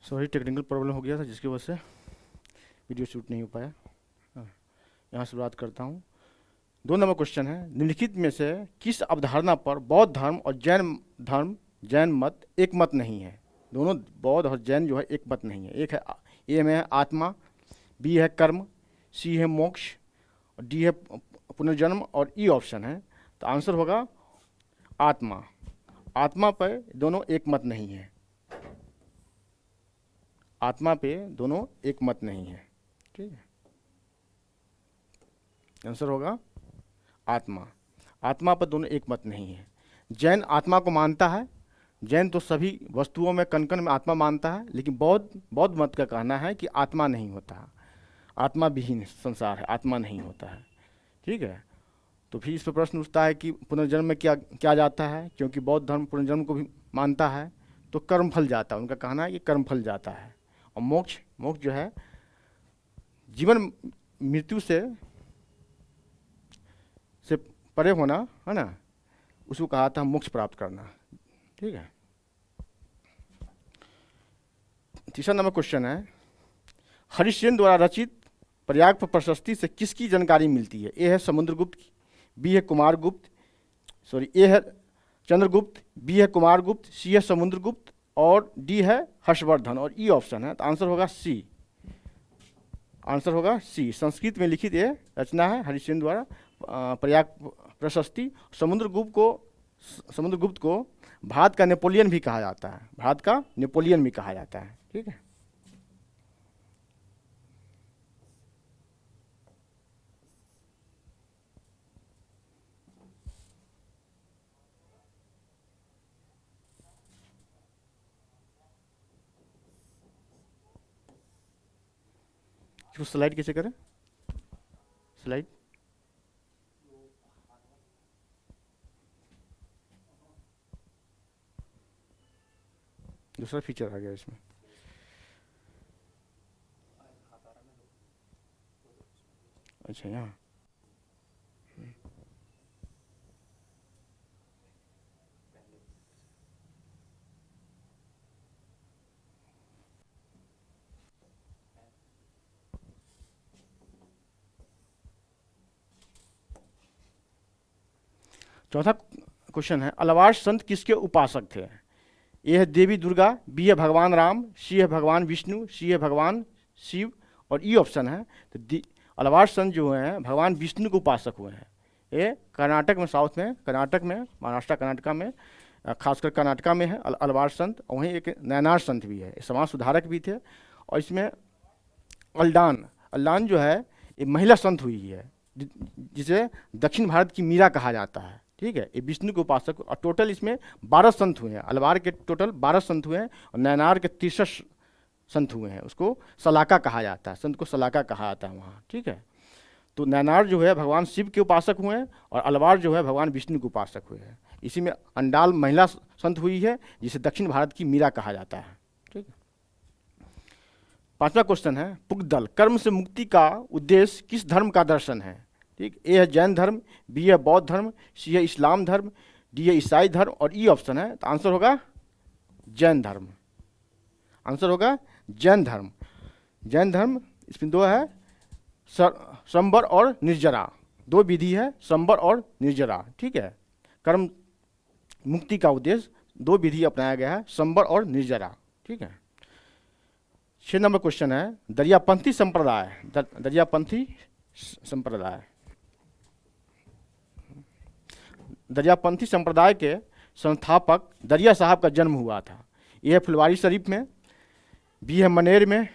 Sorry, technical problem हो गया था जिसकी वजह से वीडियो शूट नहीं हो पाया। हाँ, यहाँ शुरुआत करता हूँ। 2 नंबर क्वेश्चन है, निम्नलिखित में से किस अवधारणा पर बौद्ध धर्म और जैन मत एक मत नहीं है? दोनों बौद्ध और जैन जो है एक मत नहीं है। एक है ए में है आत्मा, बी है कर्म, सी है मोक्ष और डी है पुनर्जन्म और ई ऑप्शन है। तो आंसर होगा आत्मा। आत्मा पर दोनों एक मत नहीं है। आत्मा पे दोनों एक मत नहीं है। ठीक है, आंसर होगा आत्मा। आत्मा पर दोनों एक मत नहीं है। जैन आत्मा को मानता है। जैन तो सभी वस्तुओं में कण कण में आत्मा मानता है, लेकिन बौद्ध मत का कहना है कि आत्मा नहीं होता, आत्मा विहीन संसार है, आत्मा नहीं होता है। ठीक है, तो फिर इस पर प्रश्न उठता है कि पुनर्जन्म में क्या क्या जाता है, क्योंकि बौद्ध धर्म पुनर्जन्म को भी मानता है, तो कर्मफल जाता है। उनका कहना है कि कर्मफल जाता है। और मोक्ष जो है जीवन मृत्यु से परे होना, है ना, उसको कहा था मोक्ष प्राप्त करना। ठीक है, 3 नंबर क्वेश्चन है, हरिश्चंद्र द्वारा रचित प्रयाग पर प्रशस्ति से किसकी जानकारी मिलती है? ए है समुद्रगुप्त, बी है कुमारगुप्त, ए है चंद्रगुप्त, बी है कुमारगुप्त, सी है समुद्रगुप्त और डी है हर्षवर्धन और ई ऑप्शन है। तो आंसर होगा सी। आंसर होगा सी। संस्कृत में लिखित ये रचना है हरिश्चंद्र द्वारा प्रयाग प्रशस्ति। समुद्रगुप्त को भारत का नेपोलियन भी कहा जाता है। भारत का नेपोलियन भी कहा जाता है। ठीक है, स्लाइड कैसे करें? स्लाइड दूसरा फीचर आ गया इसमें। अच्छा, यहाँ चौथा क्वेश्चन है, अलवार संत किसके उपासक थे? ए है देवी दुर्गा, बी है भगवान राम, सी है भगवान विष्णु, सी है भगवान शिव और ई ऑप्शन है। तो अलवार संत जो हैं भगवान विष्णु के उपासक हुए हैं। ये कर्नाटक में, साउथ में, कर्नाटक में, महाराष्ट्र कर्नाटका में, खासकर कर्नाटका में है अलवार संत। और वहीं एक नयनार संत भी है, समाज सुधारक भी थे। और इसमें अल्लान जो है ये महिला संत हुई है, जिसे दक्षिण भारत की मीरा कहा जाता है। ठीक है, ये विष्णु के उपासक। और टोटल इसमें 12 संत हुए हैं। अलवार के टोटल 12 संत हुए हैं और नयनार के 63 संत हुए हैं। उसको सलाका कहा जाता है, संत को सलाका कहा जाता है वहाँ। ठीक है, तो नयनार जो है भगवान शिव के उपासक हुए हैं और अलवार जो है भगवान विष्णु के उपासक हुए हैं। इसी में अंडाल महिला संत हुई है, जिसे दक्षिण भारत की मीरा कहा जाता है। ठीक है, 5वां क्वेश्चन है, पुगदल कर्म से मुक्ति का उद्देश्य किस धर्म का दर्शन है? ठीक, ए है जैन धर्म, बी है बौद्ध धर्म, सी है इस्लाम धर्म, डी है ईसाई धर्म और ई ऑप्शन है। तो आंसर होगा जैन धर्म। आंसर होगा जैन धर्म। जैन धर्म इसमें 2 है, संबर और निर्जरा। 2 विधि है, संबर और निर्जरा। ठीक है, कर्म मुक्ति का उद्देश्य 2 विधि अपनाया गया है, संबर और निर्जरा। ठीक है, 6 नंबर क्वेश्चन है, दरियापंथी संप्रदाय के संस्थापक दरिया साहब का जन्म हुआ था। यह है फुलवारी शरीफ में, बी है मनेर में,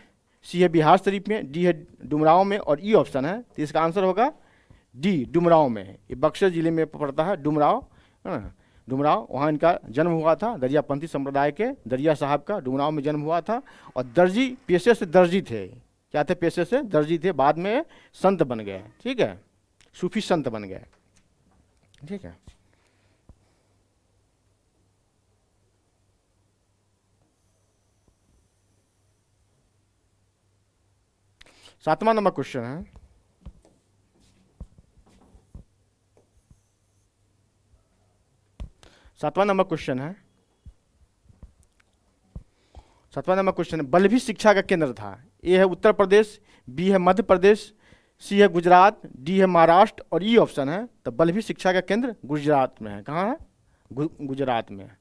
सी है बिहार शरीफ में, डी है डुमरांव में और ई ऑप्शन है। तो इसका आंसर होगा डी, डुमरांव में। ये बक्सर जिले में पड़ता है डुमरांव, है ना, डुमरांव। वहाँ इनका जन्म हुआ था, दरियापंथी संप्रदाय के दरिया साहब का डुमरांव में जन्म हुआ था। और दर्जी, पेशे से दर्जी थे। क्या थे? पेशे से दर्जी थे, बाद में संत बन गए। ठीक है, सूफी संत बन गए। ठीक है, सातवां नंबर क्वेश्चन है, 7वां नंबर क्वेश्चन है, बल्लभी शिक्षा का केंद्र था। ए है उत्तर प्रदेश, बी है मध्य प्रदेश, सी है गुजरात, डी है महाराष्ट्र और ई ऑप्शन है। तो बल्लभी शिक्षा का केंद्र गुजरात में है। कहाँ है? गुजरात में है।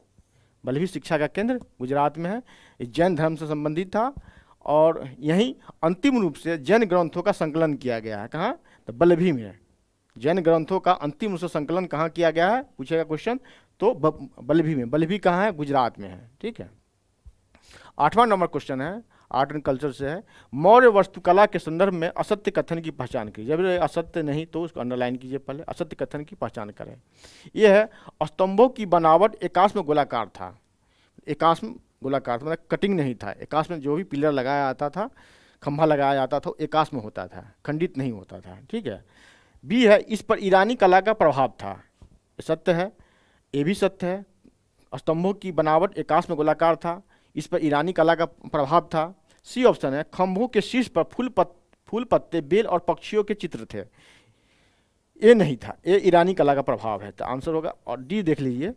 बल्लभी शिक्षा का केंद्र गुजरात में है। ये जैन धर्म से संबंधित था और यहीं अंतिम रूप से जैन ग्रंथों का संकलन किया गया है। कहाँ? तो बल्लभी में। जैन ग्रंथों का अंतिम रूप से संकलन कहाँ किया गया है, पूछेगा क्वेश्चन, तो बल्लभी में। बल्लभी कहाँ है? गुजरात में है। ठीक है। 8वां नंबर क्वेश्चन है, आर्ट एंड कल्चर से है, मौर्य वास्तुकला के संदर्भ में असत्य कथन की पहचान कीजिए। जब असत्य नहीं तो उसको अंडरलाइन कीजिए, पहले असत्य कथन की पहचान करें। यह है, स्तंभों की बनावट एकांश में गोलाकार था। एकांश में गोलाकार था, मतलब कटिंग नहीं था। एकांश में जो भी पिलर लगाया जाता था, खंभा लगाया जाता था, एकांश में होता था, खंडित नहीं होता था। ठीक है। बी है, इस पर ईरानी कला का प्रभाव था। ये सत्य है, ये भी सत्य है। स्तंभों की बनावट एकांश में गोलाकार था, इस पर ईरानी कला का प्रभाव था। सी ऑप्शन है, खंभों के शीर्ष पर फूल पत्ते, बेल और पक्षियों के चित्र थे। ये नहीं था, ये ईरानी कला का प्रभाव है। तो आंसर होगा, और डी देख लीजिए,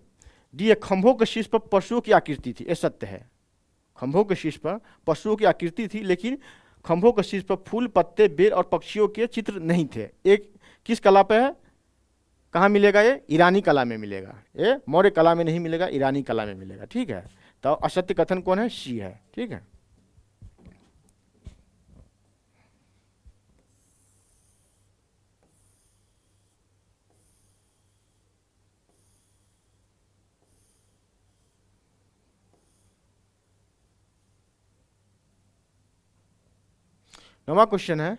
डी है, खंभों के शीर्ष पर पशुओं की आकृति थी। ये सत्य है, खंभों के शीर्ष पर पशुओं की आकृति थी, लेकिन खंभों के शीर्ष पर फूल पत्ते, बेल और पक्षियों के चित्र नहीं थे। एक किस कला पे है? कहाँ मिलेगा? ये ईरानी कला में मिलेगा। ये मौर्य कला में नहीं मिलेगा, ईरानी कला में मिलेगा। ठीक है। तो असत्य कथन कौन है? सी है। ठीक है। नवा क्वेश्चन है,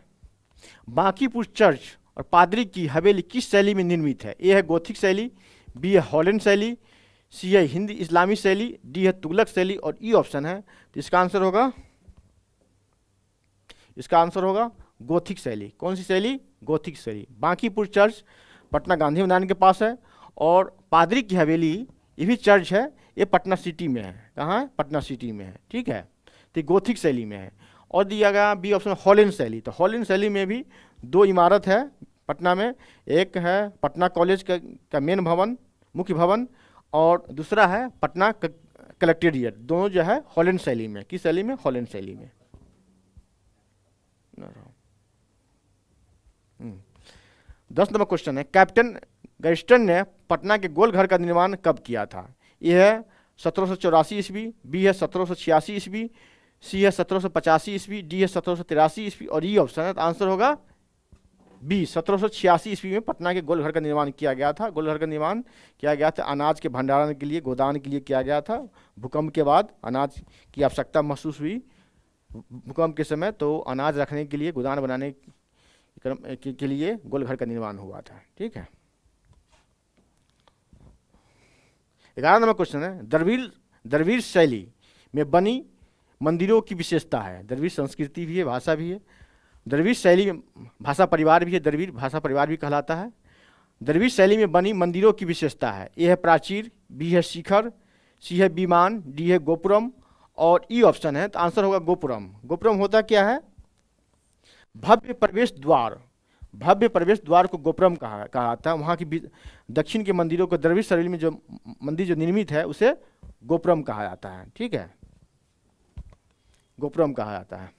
बांकीपुर चर्च और पादरी की हवेली किस शैली में निर्मित है? ए है गोथिक शैली, बी है हॉलैंड शैली, सी है हिंदी इस्लामी शैली, डी है तुगलक शैली और ई ऑप्शन है। तो इसका आंसर होगा, गोथिक शैली। कौन सी शैली? गोथिक शैली। बांकीपुर चर्च पटना गांधी मैदान के पास है, और पादरी की हवेली, ये भी चर्च है, ये पटना सिटी में है। कहाँ है? पटना सिटी में है। ठीक है। तो गोथिक शैली में है। और दिया गया बी ऑप्शन हॉलैंड शैली। तो हॉलैंड शैली में भी दो इमारत है पटना में, एक है पटना कॉलेज का मेन भवन, मुख्य भवन, और दूसरा है पटना कलेक्टेरिएट। दोनों जो है हॉलैंड शैली में। किस शैली में? हॉलैंड शैली में। 10 नंबर क्वेश्चन है, कैप्टन गैस्टन ने पटना के गोलघर का निर्माण कब किया था? यह है 1784 ईस्वी, बी है 1786 ईस्वी, सी है 1785 ईस्वी, डी है 1783 ईस्वी और ई ऑप्शन है। तो आंसर होगा बी, 1786 ईस्वी में पटना के गोलघर का निर्माण किया गया था। गोलघर का निर्माण किया गया था अनाज के भंडारण के लिए, गोदान के लिए किया गया था। भूकंप के बाद अनाज की आवश्यकता महसूस हुई भूकंप के समय, तो अनाज रखने के लिए, गोदान बनाने के लिए गोलघर का निर्माण हुआ था। ठीक है। 11 नंबर क्वेश्चन है, द्रविड़ शैली में बनी मंदिरों की विशेषता है। द्रविड़ संस्कृति भी है, भाषा भी है। द्रविड़ शैली में भाषा परिवार भी है, द्रविड़ भाषा परिवार भी कहलाता है। द्रविड़ शैली में बनी मंदिरों की विशेषता है। ए है प्राचीर, बी है शिखर, सी है विमान, डी है गोपुरम और ई ऑप्शन है। तो आंसर होगा गोपुरम। गोपुरम होता क्या है? भव्य प्रवेश द्वार। भव्य प्रवेश द्वार को गोपुरम कहा जाता है। वहाँ की दक्षिण के मंदिरों को, द्रविड़ शैली में जो मंदिर जो निर्मित है उसे गोपुरम कहा जाता है। ठीक है, गोपुरम कहा जाता है।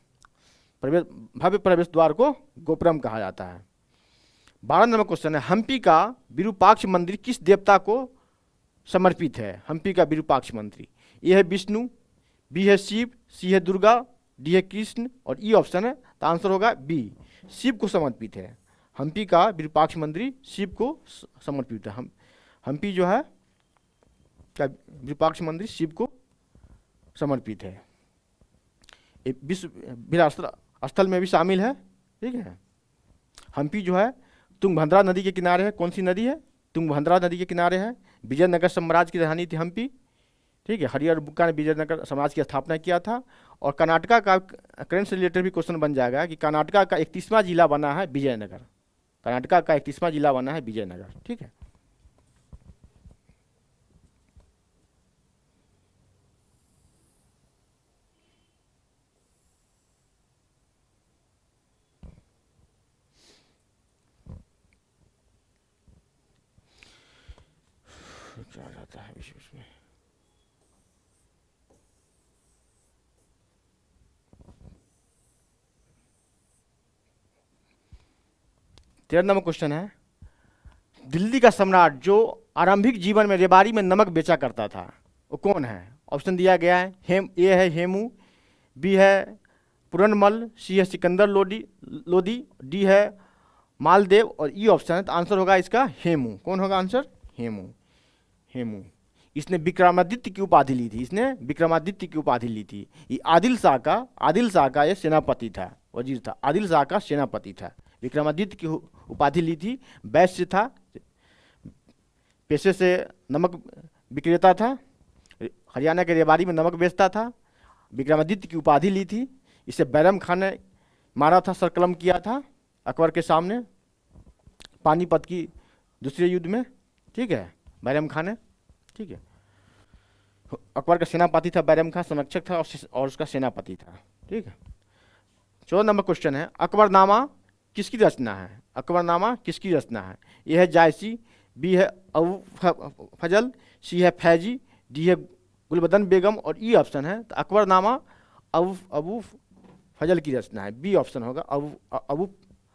भव्य प्रवेश द्वार को गोपुरम कहा जाता है। 12 नंबर क्वेश्चन है, हम्पी का विरूपाक्ष मंदिर किस देवता को समर्पित है? हम्पी का विरूपाक्ष मंदिर, ये है विष्णु, बी है शिव, सी है दुर्गा, डी है कृष्ण और ई ऑप्शन है। तो आंसर होगा बी, शिव को समर्पित है। हम्पी का विरूपाक्ष मंदिर शिव को समर्पित है। हम्पी जो है का विरूपाक्ष मंदिर शिव को समर्पित है। विश्व विरासत स्थल में भी शामिल है। ठीक है। हम्पी जो है तुंगभद्रा नदी के किनारे है। कौन सी नदी है? तुंगभद्रा नदी के किनारे है। विजयनगर साम्राज्य की राजधानी थी हम्पी। ठीक है, हरिहर बुक्का ने विजयनगर साम्राज्य की स्थापना किया था। और कर्नाटका का करंट से रिलेटेड भी क्वेश्चन बन जाएगा कि कर्नाटका का 31वां जिला बना है विजयनगर। कर्नाटका का 31वां जिला बना है विजयनगर। ठीक है। क्या जाता है विशेष में? 13 नंबर क्वेश्चन है, दिल्ली का सम्राट जो आरंभिक जीवन में रेबारी में नमक बेचा करता था वो कौन है? ऑप्शन दिया गया है, ए है हेमू, बी है पुरनमल, सी है सिकंदर लोदी, डी है मालदेव और ई ऑप्शन है। तो आंसर होगा इसका हेमू। कौन होगा आंसर? हेमू। हेमू इसने विक्रमादित्य की उपाधि ली थी, इसने विक्रमादित्य की उपाधि ली थी। ये आदिल शाह का ये सेनापति था, वजीर था, आदिल शाह का सेनापति था। विक्रमादित्य की उपाधि ली थी, वैश्य था, पेशे से नमक विक्रेता था, हरियाणा के रेवाड़ी में नमक बेचता था, विक्रमादित्य की उपाधि ली थी। इसे बैरम खान ने मारा था, सरकलम किया था अकबर के सामने पानीपत की दूसरे युद्ध में, ठीक है, बैरम खान ने, ठीक है। अकबर का सेनापति था बैरम खान, संरक्षक था और उसका सेनापति था, ठीक है। 14 नंबर क्वेश्चन है, अकबरनामा किसकी रचना है? अकबरनामा किसकी रचना है? ए है जायसी, बी है अबू फजल, सी है फैजी, डी है गुलबदन बेगम और ई ऑप्शन है। तो अकबरनामा अबू फजल की रचना है, बी ऑप्शन होगा,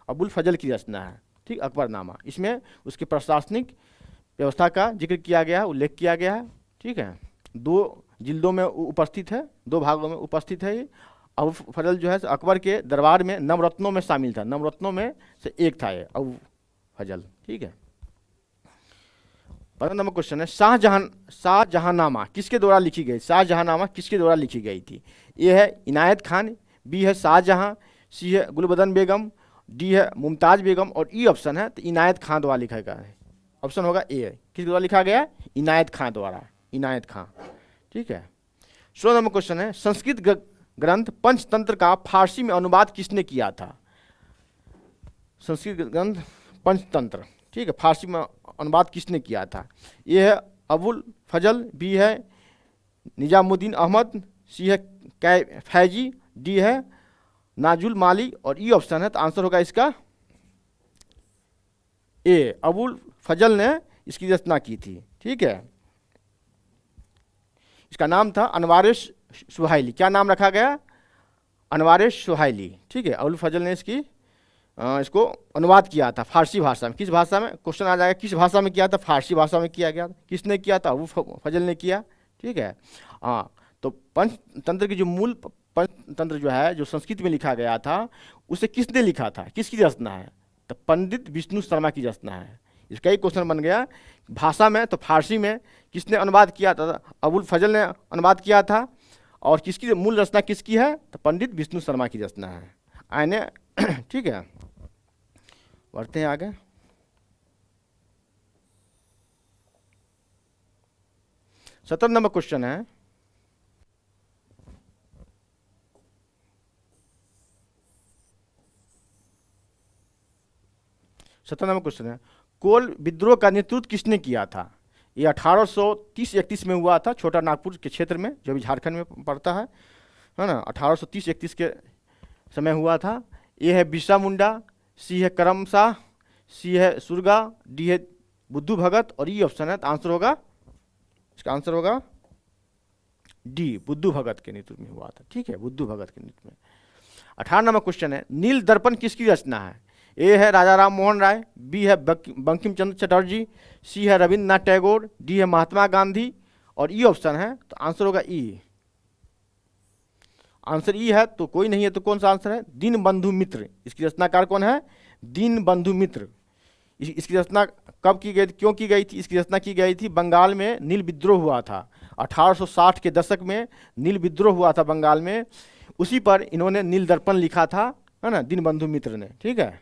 अबुल फजल की रचना है, ठीक। अकबरनामा इसमें उसकी प्रशासनिक व्यवस्था का जिक्र किया गया है, उल्लेख किया गया है, ठीक है। 2 जिल्दों में उपस्थित है, 2 भागों में उपस्थित है ये। अबू फजल जो है अकबर के दरबार में नवरत्नों में शामिल था, नवरत्नों में से एक था ये अबू फजल, ठीक है। 15 नंबर क्वेश्चन है, शाहजहांनामा किसके द्वारा लिखी गई? शाहजहांनामा किसके द्वारा लिखी गई थी? ए है इनायत खान, बी है शाहजहां, सी है गुलबदन बेगम, डी है मुमताज बेगम और ई ऑप्शन है। तो इनायत खान द्वारा लिखा गया है, ऑप्शन होगा ए। किस द्वारा लिखा गया? इनायत खान द्वारा, इनायत खान, ठीक है। 16 नंबर क्वेश्चन है, संस्कृत ग्रंथ पंचतंत्र का फारसी में अनुवाद किसने किया था? संस्कृत ग्रंथ पंचतंत्र, ठीक है, फारसी में अनुवाद किसने किया था? ये है अबुल फजल, बी है निजामुद्दीन अहमद, सी है फैजी, डी है नाजुल माली और ई ऑप्शन है। तो आंसर होगा इसका ए, अबुल फजल ने इसकी रचना की थी, ठीक है। इसका नाम था अनवारे सुहाइली। क्या नाम रखा गया? अनवारे सुहाइली, ठीक है। अबुल फजल ने इसको अनुवाद किया था फारसी भाषा में। किस भाषा में? क्वेश्चन आ जाएगा, किस भाषा में किया था? फारसी भाषा में किया गया। किसने किया था? अबुल फजल ने किया, ठीक है। हाँ, तो पंचतंत्र की जो मूल पंचतंत्र जो है, जो संस्कृत में लिखा गया था, उसे किसने लिखा था? किसकी रचना है? तो पंडित विष्णु शर्मा की रचना है। इसका ही क्वेश्चन बन गया, भाषा में तो फारसी में किसने अनुवाद किया था? अबुल फजल ने अनुवाद किया था। और किसकी मूल रचना किसकी है? तो पंडित विष्णु शर्मा की रचना है, आने ठीक है। बढ़ते हैं आगे। सत्रह नंबर क्वेश्चन है, कोल विद्रोह का नेतृत्व किसने किया था? ये 1830-31 में हुआ था, छोटा नागपुर के क्षेत्र में, जो भी झारखंड में पड़ता है ना। 1830-31 के समय हुआ था। ए है बिरसा मुंडा, सी है करम शाह, सी है सुरगा, डी है बुद्धू भगत और ई ऑप्शन है। तो आंसर होगा, इसका आंसर होगा डी, बुद्धू भगत के नेतृत्व में हुआ था, ठीक है, बुद्धू भगत के नेतृत्व में। 18 नंबर क्वेश्चन है, नील दर्पण किसकी रचना है? ए है राजा राम मोहन राय, बी है बंकिम चंद्र चटर्जी, सी है रविन्द्रनाथ टैगोर, डी है महात्मा गांधी और ई ऑप्शन है। तो आंसर होगा ई। आंसर ई है तो कोई नहीं है, तो कौन सा आंसर है? दीन बंधु मित्र। इसकी रचनाकार कौन है? दीन बंधु मित्र। इसकी रचना कब की गई थी, क्यों की गई थी? इसकी रचना की गई थी, बंगाल में नील विद्रोह हुआ था 1860 के दशक में, नील विद्रोह हुआ था बंगाल में। उसी पर इन्होंने नील दर्पण लिखा था, है ना, दीन बंधु मित्र ने, ठीक है।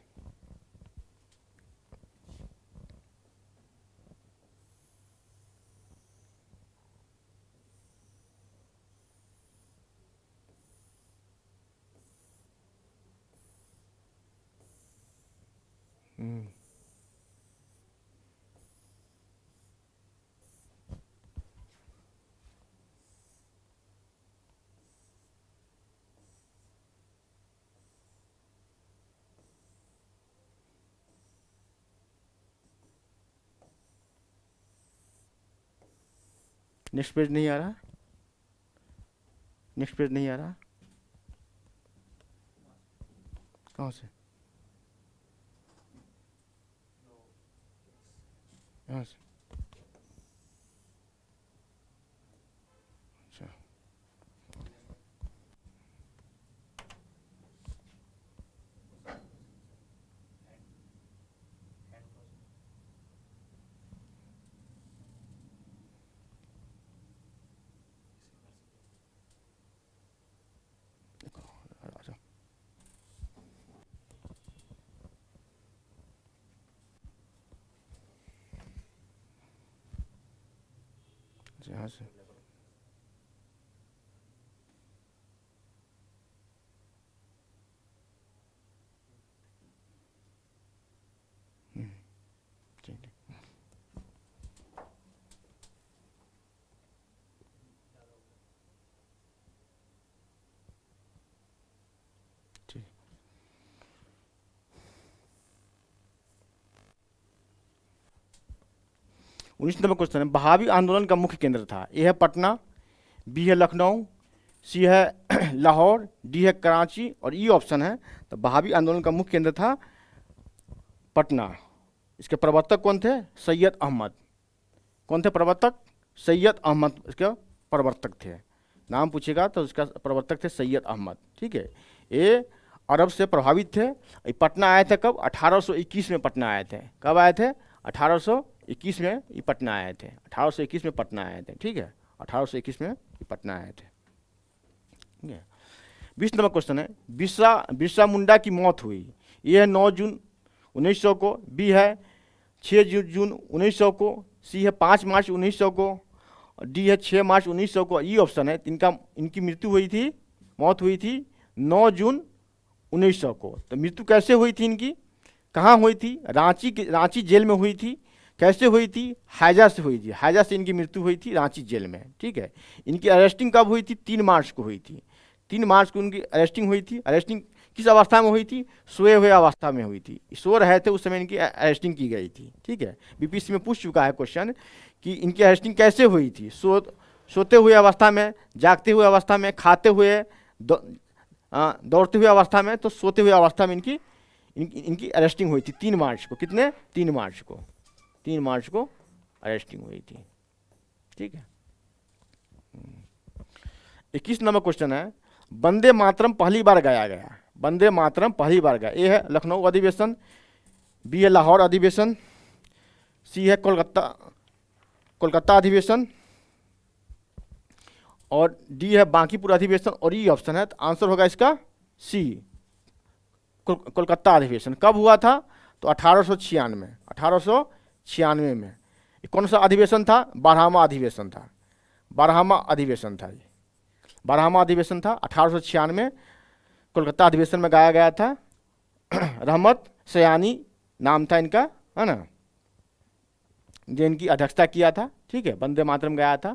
नेक्स्ट पेज नहीं आ रहा, नेक्स्ट पेज नहीं आ रहा, कहाँ से? यहाँ से अच्छा अच्छा यहाँ से ठीक है ठीक। 19 नंबर क्वेश्चन है, बहावी आंदोलन का मुख्य केंद्र था। ए है पटना, बी है लखनऊ, सी है लाहौर, डी है कराची और ई ऑप्शन है। तो बहावी आंदोलन का मुख्य केंद्र था पटना। इसके प्रवर्तक कौन थे? सैयद अहमद। कौन थे प्रवर्तक? सैयद अहमद इसके प्रवर्तक थे। नाम पूछेगा तो उसका प्रवर्तक थे सैयद अहमद। ठीक है, ये अरब से प्रभावित थे। ये पटना आए थे कब? 1821 में पटना आए थे। कब आए थे? 1821 में ये पटना आए थे। 1821 में पटना आए थे। ठीक है, 1821 में ये पटना आए थे। ठीक है, 20 नंबर क्वेश्चन है, बिरसा मुंडा की मौत हुई। ये है 9 जून 1900 को, बी है 6 जून 1900 को, सी है 5 मार्च 1900 को, डी है 6 मार्च 1900 को। ई ऑप्शन है। इनकी मृत्यु हुई थी, मौत हुई थी 9 जून 1900 को। तो मृत्यु कैसे हुई थी इनकी? कहाँ हुई थी? रांची जेल में हुई थी। कैसे हुई थी? हैजा से हुई थी। हैजा से इनकी मृत्यु हुई थी रांची जेल में। ठीक है, इनकी अरेस्टिंग कब हुई थी? 3 मार्च को हुई थी। 3 मार्च को उनकी अरेस्टिंग हुई थी। अरेस्टिंग किस अवस्था में हुई थी? सोए हुए अवस्था में हुई थी। सो रहे थे उस समय इनकी अरेस्टिंग की गई थी। ठीक है, बीपीएससी में पूछ चुका है क्वेश्चन कि इनकी अरेस्टिंग कैसे हुई थी। सोते हुए अवस्था में, जागते हुए अवस्था में, खाते हुए, दौड़ते हुए अवस्था में। तो सोते हुए अवस्था में इनकी अरेस्टिंग हुई थी 3 मार्च को। कितने? 3 मार्च को। 3 मार्च को अरेस्टिंग हुई थी। ठीक है, 21 नंबर क्वेश्चन है, वंदे मातरम पहली बार गाया गया। वंदे मातरम पहली बार गाया। ए है लखनऊ अधिवेशन, बी है लाहौर अधिवेशन, सी है कोलकाता अधिवेशन और डी है बांकीपुर अधिवेशन और ई ऑप्शन है। तो आंसर होगा इसका सी, कोलकाता अधिवेशन। कब हुआ था? तो 1896। 1896 में। ये कौन सा अधिवेशन था? 12वां अधिवेशन था। 12वां अधिवेशन था ये। 12वां अधिवेशन था 1896 में। कोलकाता अधिवेशन में गाया गया था। रहमत सयानी नाम था इनका, है ना, जो इनकी अध्यक्षता किया था। ठीक है, वंदे मातरम गाया था।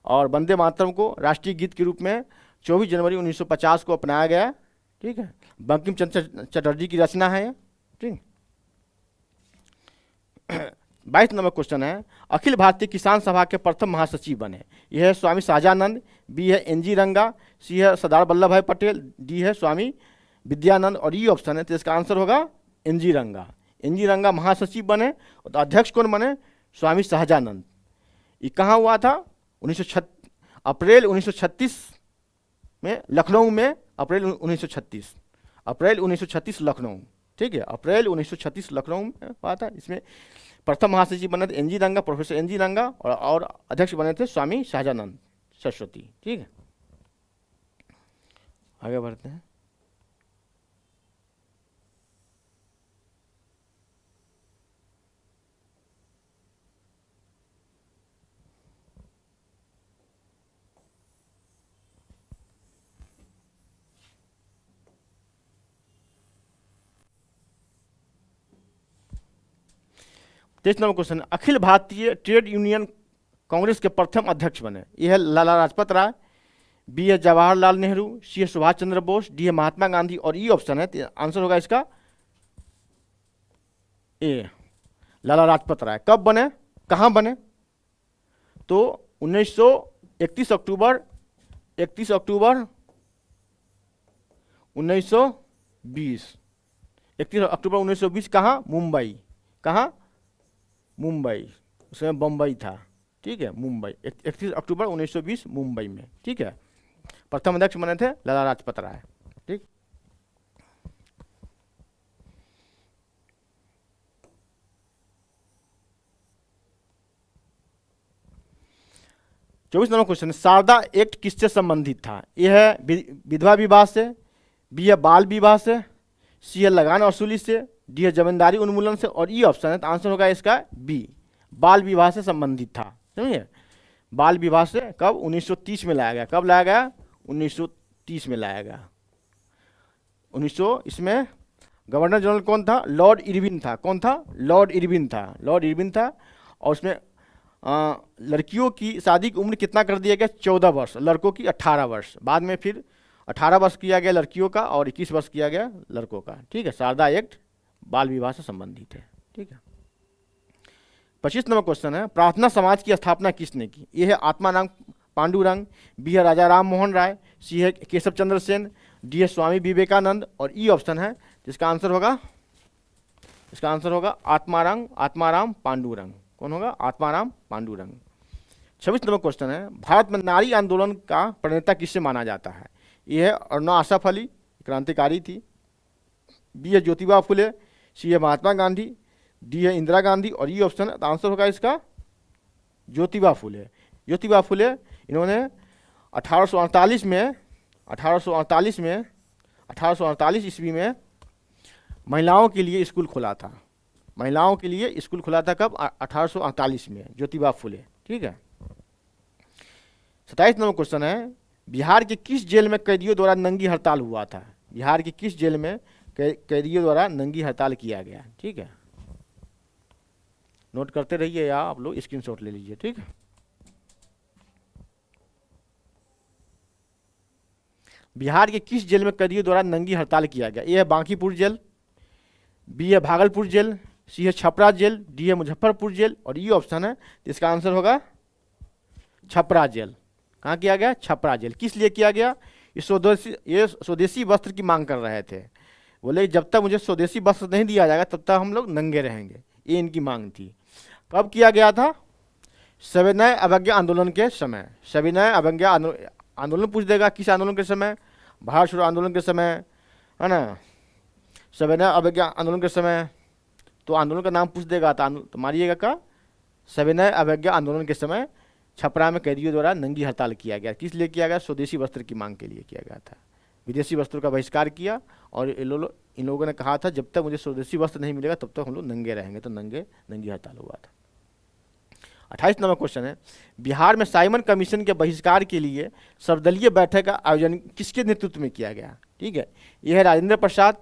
और वंदे मातरम को राष्ट्रीय गीत के रूप में 24 जनवरी 1950 को अपनाया गया। ठीक है, बंकिम चंद्र चटर्जी की रचना है ये। ठीक, 22 नंबर क्वेश्चन है, अखिल भारतीय किसान सभा के प्रथम महासचिव बने। यह है स्वामी सहजानंद, बी है एनजी रंगा, सी है सरदार वल्लभ भाई पटेल, डी है स्वामी विद्यानंद और ई ऑप्शन है। तो इसका आंसर होगा एनजी रंगा। एनजी रंगा महासचिव बने। तो अध्यक्ष कौन बने? स्वामी सहजानंद। ये कहाँ हुआ था? अप्रैल 1936 में लखनऊ में। अप्रैल 1936 लखनऊ। ठीक है, अप्रैल 1936 लखनऊ में हुआ था। इसमें प्रथम महासचिव बने थे एनजी रंगा, प्रोफेसर एनजी रंगा, और अध्यक्ष बने थे स्वामी सहजानंद सरस्वती। ठीक है, आगे बढ़ते हैं। तेईस number question, Akhil Bharatiya trade union Congress के प्रथम अध्यक्ष बने। यह है लाला लाजपत राय, बी है जवाहरलाल नेहरू, सी है सुभाष चंद्र बोस, डी है महात्मा गांधी और ई ऑप्शन है। तो आंसर होगा इसका ए, लाला लाजपत राय। कब बने? कहाँ बने? तो 31 अक्टूबर 1920। 31 अक्टूबर 1920। कहाँ? मुंबई। कहाँ? मुंबई। उसमें बम्बई था, ठीक है, मुंबई, 31 अक्टूबर 1920 मुंबई में, ठीक है। प्रथम अध्यक्ष बने थे लाला लाजपत राय, ठीक। चौबीस नंबर क्वेश्चन, शारदा एक्ट किससे संबंधित था? ए है विधवा विवाह से, बी है बाल विवाह से, सी है लगान वसूली से, डी है जमींदारी उन्मूलन से, और ई ऑप्शन है तो आंसर होगा इसका बी, बाल विवाह से संबंधित था, समझिए। बाल विवाह से कब? 1930 में लाया गया। कब लाया गया? 1930 में लाया गया। 1900 इसमें गवर्नर जनरल कौन था? लॉर्ड इरविन था। कौन था? लॉर्ड इरविन था। लॉर्ड इरविन था। और उसमें लड़कियों की शादी की उम्र कितना कर दिया गया? 14 वर्ष, लड़कों की 18 वर्ष। बाद में फिर 18 वर्ष किया गया लड़कियों का और 21 वर्ष किया गया लड़कों का, ठीक है। शारदा एक्ट बाल विवाह से संबंधित है, ठीक है। 25 नंबर क्वेश्चन है, प्रार्थना समाज की स्थापना किसने की? ये है आत्माराम पांडुरंग, बी है राजा राम मोहन राय, सी है केशव चंद्र सेन, डी है स्वामी विवेकानंद, और ई ऑप्शन है जिसका आंसर होगा, इसका आंसर होगा आत्माराम पांडुरंग। कौन होगा? आत्माराम पांडुरंग। 26 नंबर क्वेश्चन है, भारत में नारी आंदोलन का प्रणेता किससे माना जाता है? ये है अरुणा आसफ अली, क्रांतिकारी थी, बी है ज्योतिबा फुले, सी है महात्मा गांधी, डी है इंदिरा गांधी, और ये ऑप्शन आंसर होगा इसका ज्योतिबा फुले। ज्योतिबा फुले इन्होंने 1848 ईस्वी में महिलाओं के लिए स्कूल खोला था। महिलाओं के लिए स्कूल खुला था कब? 1848 में, ज्योतिबा फुले, ठीक है। 27 नंबर क्वेश्चन है, बिहार के किस जेल में कैदियों द्वारा नंगी हड़ताल हुआ था? बिहार की किस जेल में कैदियों द्वारा नंगी हड़ताल किया गया, ठीक है। नोट करते रहिए या आप लोग स्क्रीनशॉट ले लीजिए, ठीक है। बिहार के किस जेल में कैदियों द्वारा नंगी हड़ताल किया गया? ए है बांकीपुर जेल, बी है भागलपुर जेल, सी है छपरा जेल, डी है मुजफ्फरपुर जेल, और ये ऑप्शन है तो इसका आंसर होगा छपरा जेल। कहाँ किया गया? छपरा जेल। किस लिए किया गया? ये स्वदेशी वस्त्र की मांग कर रहे थे। बोले जब तक मुझे स्वदेशी वस्त्र नहीं दिया जाएगा तब तक हम लोग नंगे रहेंगे, ये इनकी मांग थी। कब किया गया था? सविनय अवज्ञा आंदोलन के समय। सविनय अवज्ञा आंदोलन पूछ देगा, किस आंदोलन के समय? भारत छोड़ो आंदोलन के समय, है ना। सविनय अवज्ञा आंदोलन के समय तो आंदोलन का नाम पूछ देगा तो मारिएगा का सविनय अवज्ञा आंदोलन के समय छपरा में कैदियों द्वारा नंगी हड़ताल किया गया। किस लिए किया गया? स्वदेशी वस्त्र की मांग के लिए किया गया था। विदेशी वस्त्रों का बहिष्कार किया और इन लोगों ने कहा था जब तक मुझे स्वदेशी वस्त्र नहीं मिलेगा तब तक हम लोग नंगे रहेंगे, तो नंगी हड़ताल हुआ था। 28 नंबर क्वेश्चन है, बिहार में साइमन कमीशन के बहिष्कार के लिए सर्वदलीय बैठक का आयोजन किसके नेतृत्व में किया गया? ठीक है, यह है राजेंद्र प्रसाद,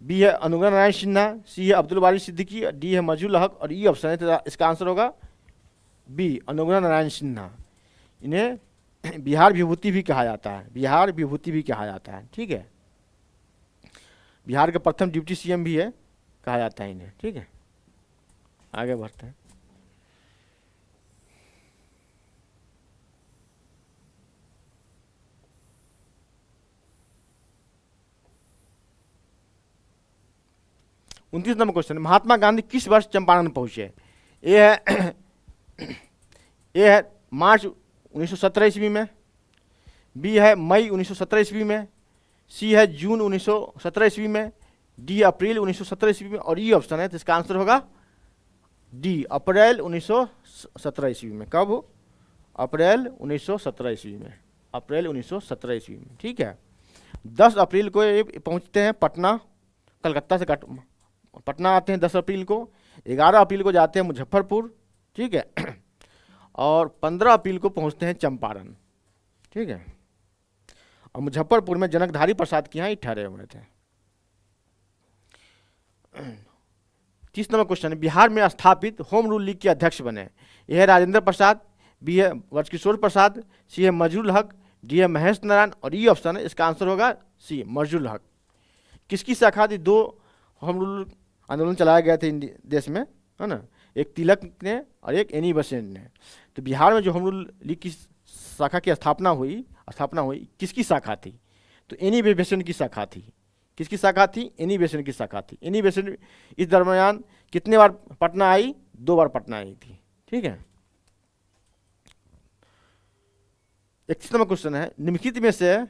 बी है अनुग्रह नारायण सिन्हा, सी है अब्दुल बारी सिद्दीकी, डी है मजहुल हक, और ई ऑप्शन है तो इसका आंसर होगा बी अनुग्रह नारायण सिन्हा। इन्हें बिहार विभूति भी कहा जाता है, बिहार विभूति भी कहा जाता है, ठीक है। बिहार के प्रथम डिप्टी सीएम भी है, कहा जाता है इन्हें, ठीक है। आगे बढ़ते हैं। उनतीस नंबर क्वेश्चन, महात्मा गांधी किस वर्ष चंपारण पहुंचे? ए है मार्च 1917 ईस्वी में, बी है मई 1917 ईस्वी में, सी है जून 1917 ईस्वी में, डी अप्रैल 1917 ईस्वी में, और ई ऑप्शन है तो इसका आंसर होगा डी अप्रैल 1917 ईस्वी में। कब? अप्रैल 1917 ईस्वी में, अप्रैल 1917 ईस्वी में, ठीक है। 10 अप्रैल को ये पहुंचते हैं पटना, कलकत्ता से पटना आते हैं 10 अप्रैल को। 11 अप्रैल को जाते हैं मुजफ्फरपुर, ठीक है। और 15 अप्रैल को पहुंचते हैं चंपारण, ठीक है। और मुजफ्फरपुर में जनकधारी प्रसाद के यहाँ ही ठहरे हुए थे। 30 नंबर क्वेश्चन, बिहार में स्थापित होम रूल लीग के अध्यक्ष बने? यह है राजेंद्र प्रसाद, बी है ब्रजकिशोर प्रसाद, सी है मजहुल हक, डी है महेश नारायण, और ई ऑप्शन है इसका आंसर होगा सी मजहुल हक। किसकी शाखा थी? 2 होम रूल आंदोलन चलाए गए थे देश में, है ना, एक तिलक ने और एक एनी बेसेंट ने। तो बिहार में जो होम रूल लीग की शाखा की स्थापना हुई किसकी शाखा थी? तो एनी बेसेंट की शाखा थी। किसकी शाखा थी? एनी बेसेंट की शाखा थी। एनी बेसेंट इस दरमियान कितने बार पटना आई? 2 बार पटना आई थी, ठीक है। 31 नंबर क्वेश्चन है, निम्नलिखित में से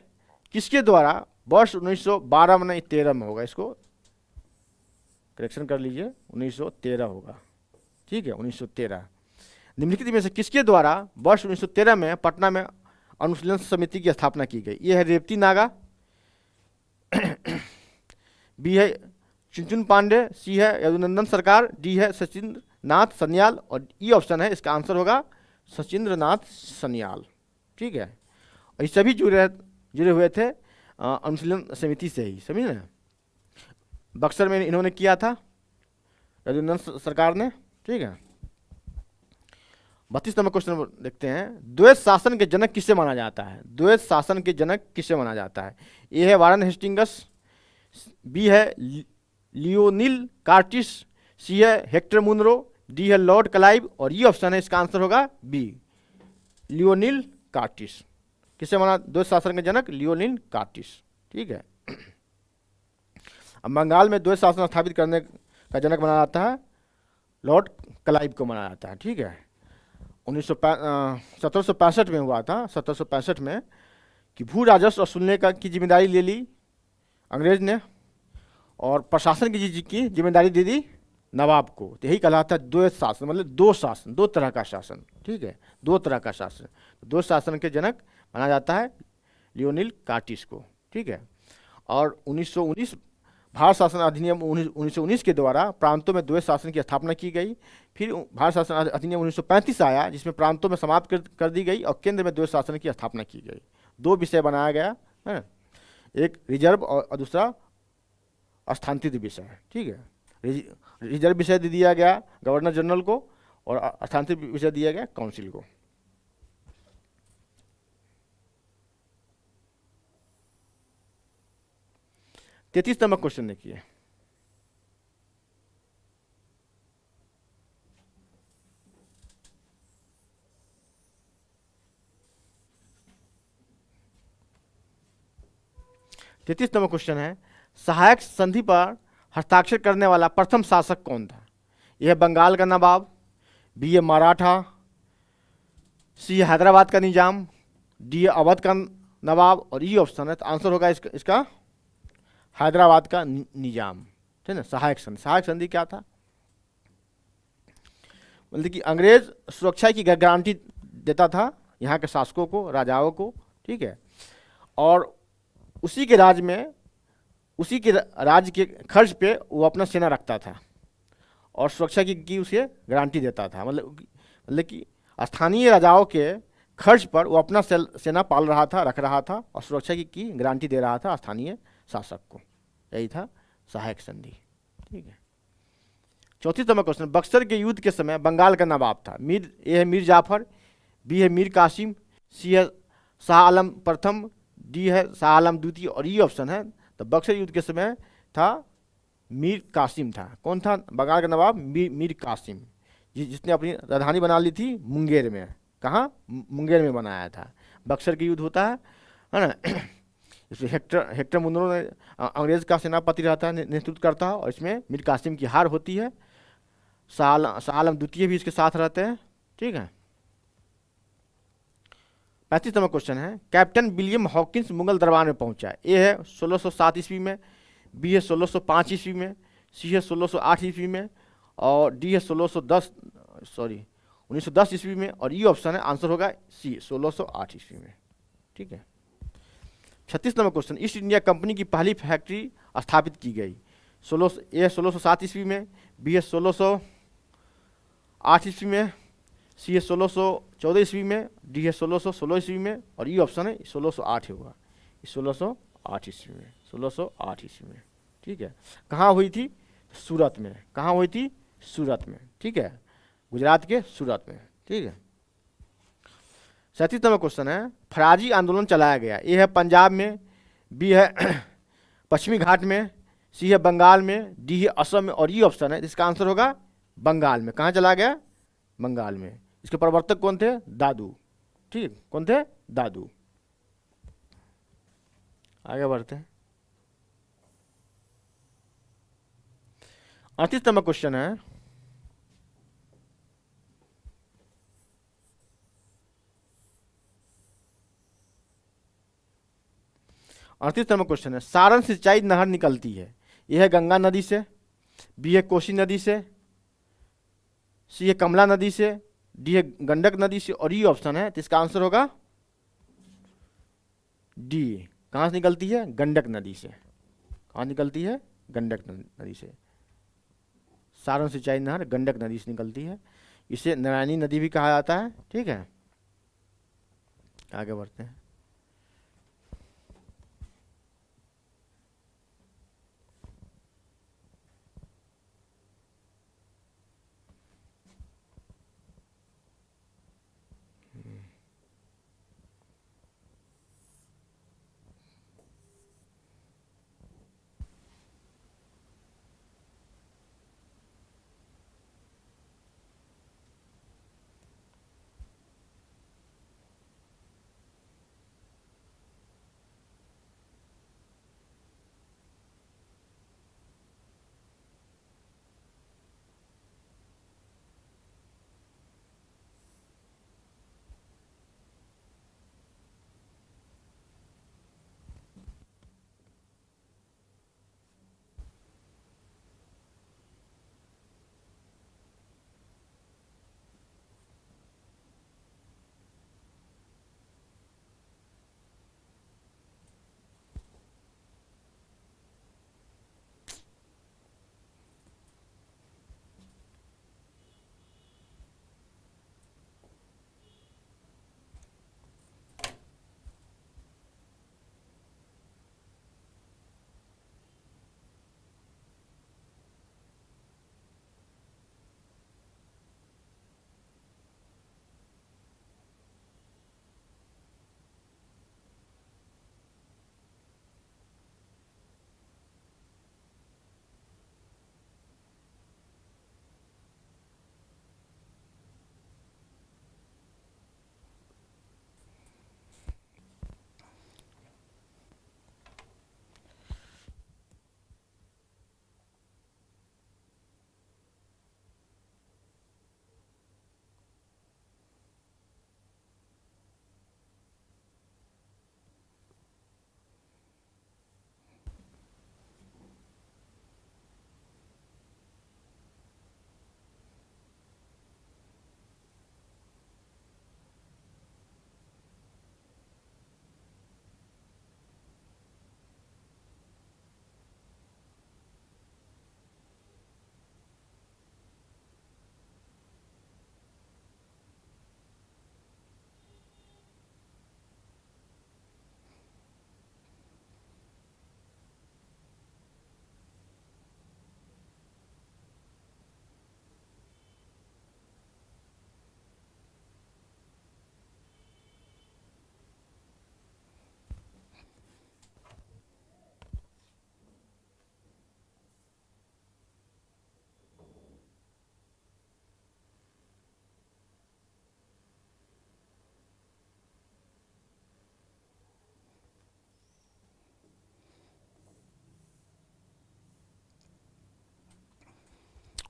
किसके द्वारा वर्ष 1912 में, 13 में होगा, इसको करेक्शन कर लीजिए, 1913 होगा, ठीक है, 1913। निम्नलिखित में से किसके द्वारा वर्ष 1913 में पटना में अनुशीलन समिति की स्थापना की गई? ये है रेवती नागा, बी है चुनचुन पांडे, सी है यदुनंदन सरकार, डी है सचिंद्र नाथ सन्याल, और ई ऑप्शन है इसका आंसर होगा सचिंद्र नाथ सन्याल, ठीक है। और ये सभी जुड़े हुए थे अनुशीलन समिति से ही, समझे ना। बक्सर में इन्होंने किया था यदुनंदन सरकार ने, ठीक है। 32 नंबर क्वेश्चन देखते हैं, द्वैत शासन के जनक किसे माना जाता है? द्वैत शासन के जनक किसे माना जाता है? ए है वारन हेस्टिंगस, बी है लियोनिल कार्टिस, सी है हेक्टर मुनरो, डी है लॉर्ड क्लाइव, और ये ऑप्शन है इसका आंसर होगा बी लियोनिल कार्टिस। किसे माना द्वैत शासन के जनक? लियोनिल कार्टिस, ठीक है। अब बंगाल में द्वैत शासन स्थापित करने का जनक माना जाता है लॉर्ड क्लाइव को माना जाता है, ठीक है। 1765 में हुआ था, 1765 में, कि भू राजस्व वसूलने की जिम्मेदारी ले ली अंग्रेज ने, और प्रशासन की जिम्मेदारी दे दी नवाब को। तो यही कहलाता है द्वैत शासन, मतलब दो शासन, दो तरह का शासन, ठीक है, दो तरह का शासन। दो शासन के जनक माना जाता है लियोनिल कार्टिस को, ठीक है। और 1919 भारत शासन अधिनियम 1919 के द्वारा प्रांतों में द्वैत शासन की स्थापना की गई। फिर भारत शासन अधिनियम 1935 आया, जिसमें प्रांतों में समाप्त कर दी गई और केंद्र में द्वैत शासन की स्थापना की गई। दो विषय बनाया गया है, एक रिजर्व और दूसरा स्थानांतरित विषय, ठीक है। रिजर्व विषय दे दिया गया गवर्नर जनरल को और स्थानांतरित विषय दिया गया काउंसिल को। तैतीस नंबर क्वेश्चन देखिए, तैतीस नंबर क्वेश्चन है, सहायक संधि पर हस्ताक्षर करने वाला प्रथम शासक कौन था? यह बंगाल का नवाब, बी है मराठा, सी है हैदराबाद का निजाम, डी है अवध का नवाब, और ई ऑप्शन है तो आंसर होगा इसका हैदराबाद का निजाम, ठीक है। सहायक संधि क्या था? मतलब कि अंग्रेज सुरक्षा की गारंटी देता था यहाँ के शासकों को, राजाओं को, ठीक है। और उसी के राज्य के खर्च पे वो अपना सेना रखता था और सुरक्षा की उसे गारंटी देता था। मतलब कि स्थानीय राजाओं के खर्च पर वो अपना सेना पाल रहा था, रख रहा था, और सुरक्षा की गारंटी दे रहा था स्थानीय शासक को। यही था सहायक संधि, ठीक है। 34 नंबर क्वेश्चन, बक्सर के युद्ध के समय बंगाल का नवाब था। ए है मीर जाफर, बी है मीर कासिम, सी है शाह आलम प्रथम, डी है शाह आलम द्वितीय, और ई ऑप्शन है तो बक्सर युद्ध के समय था मीर कासिम था। कौन था बंगाल का नवाब? मीर कासिम, जिसने अपनी राजधानी बना ली थी मुंगेर में। कहाँ? मुंगेर में बनाया था। बक्सर की युद्ध होता है ना, इसमें हेक्टर मुनरो ने अंग्रेज का सेनापति रहता है, नेतृत्व करता है, और इसमें मीर कासिम की हार होती है। शाह आलम द्वितीय भी इसके साथ रहते हैं, ठीक है। 35 नंबर क्वेश्चन है, कैप्टन विलियम हॉकिंस मुगल दरबार में पहुंचा। ए है 1607 ईस्वी में, बी है 1605 ईस्वी में, सी है 1608 ईस्वी में, और डी है 1910 ईस्वी में, और ई ऑप्शन है आंसर होगा सी 1608 ईस्वी में, ठीक है। 36 number question, east India company की पहली फैक्ट्री स्थापित की गई। ए 1607 ईस्वी में, बी है 1608 ईस्वी में, सी है 1614 ईस्वी में, डी है 1616 ईस्वी में, और ई ऑप्शन है 1608 होगा, 1608 ईस्वी में, 1608 ईस्वी में, ठीक है। कहाँ हुई थी? सूरत में। कहाँ हुई थी? सूरत में, ठीक है, गुजरात के सूरत में, ठीक है। 37 नंबर क्वेश्चन है, फराजी आंदोलन चलाया गया। ए है पंजाब में, बी है पश्चिमी घाट में, सी है बंगाल में, डी है असम में, और ई ऑप्शन है इसका आंसर होगा बंगाल में। कहाँ चला गया? बंगाल में। इसके प्रवर्तक कौन थे? दादू, ठीक, कौन थे? दादू। आगे बढ़ते हैं। 38 नंबर क्वेश्चन है, 38 नंबर क्वेश्चन है, सारण सिंचाई नहर निकलती है, यह है गंगा नदी से, बी है कोसी नदी से, सी है कमला नदी से, डी है गंडक नदी से और ई ऑप्शन है, तो इसका आंसर होगा डी। कहाँ से निकलती है? गंडक नदी से। कहाँ निकलती है? गंडक नदी से। सारण सिंचाई नहर गंडक नदी से निकलती है, इसे नारायणी नदी भी कहा जाता है। ठीक है, आगे बढ़ते हैं।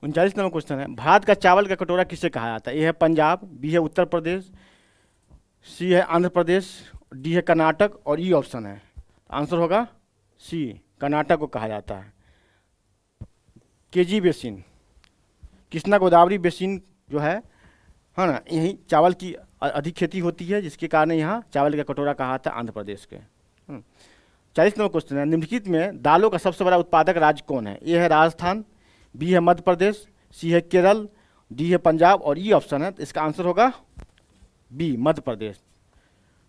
उनचालीस नंबर क्वेश्चन है, भारत का चावल का कटोरा किसे कहा जाता है? ए है पंजाब, बी है उत्तर प्रदेश, सी है आंध्र प्रदेश, डी है कर्नाटक और ई ऑप्शन है। आंसर होगा सी, कर्नाटक को कहा जाता है। KG basin, Krishna Godavari basin जो है ना, यही चावल की अधिक खेती होती है, जिसके कारण यहाँ चावल का कटोरा कहा था आंध्र प्रदेश के। 40 नंबर क्वेश्चन है, निम्नलिखित में दालों का सबसे बड़ा उत्पादक राज्य कौन है? ए है राजस्थान, बी है मध्य प्रदेश, सी है केरल, डी है पंजाब और ई ऑप्शन है, तो इसका आंसर होगा बी, मध्य प्रदेश।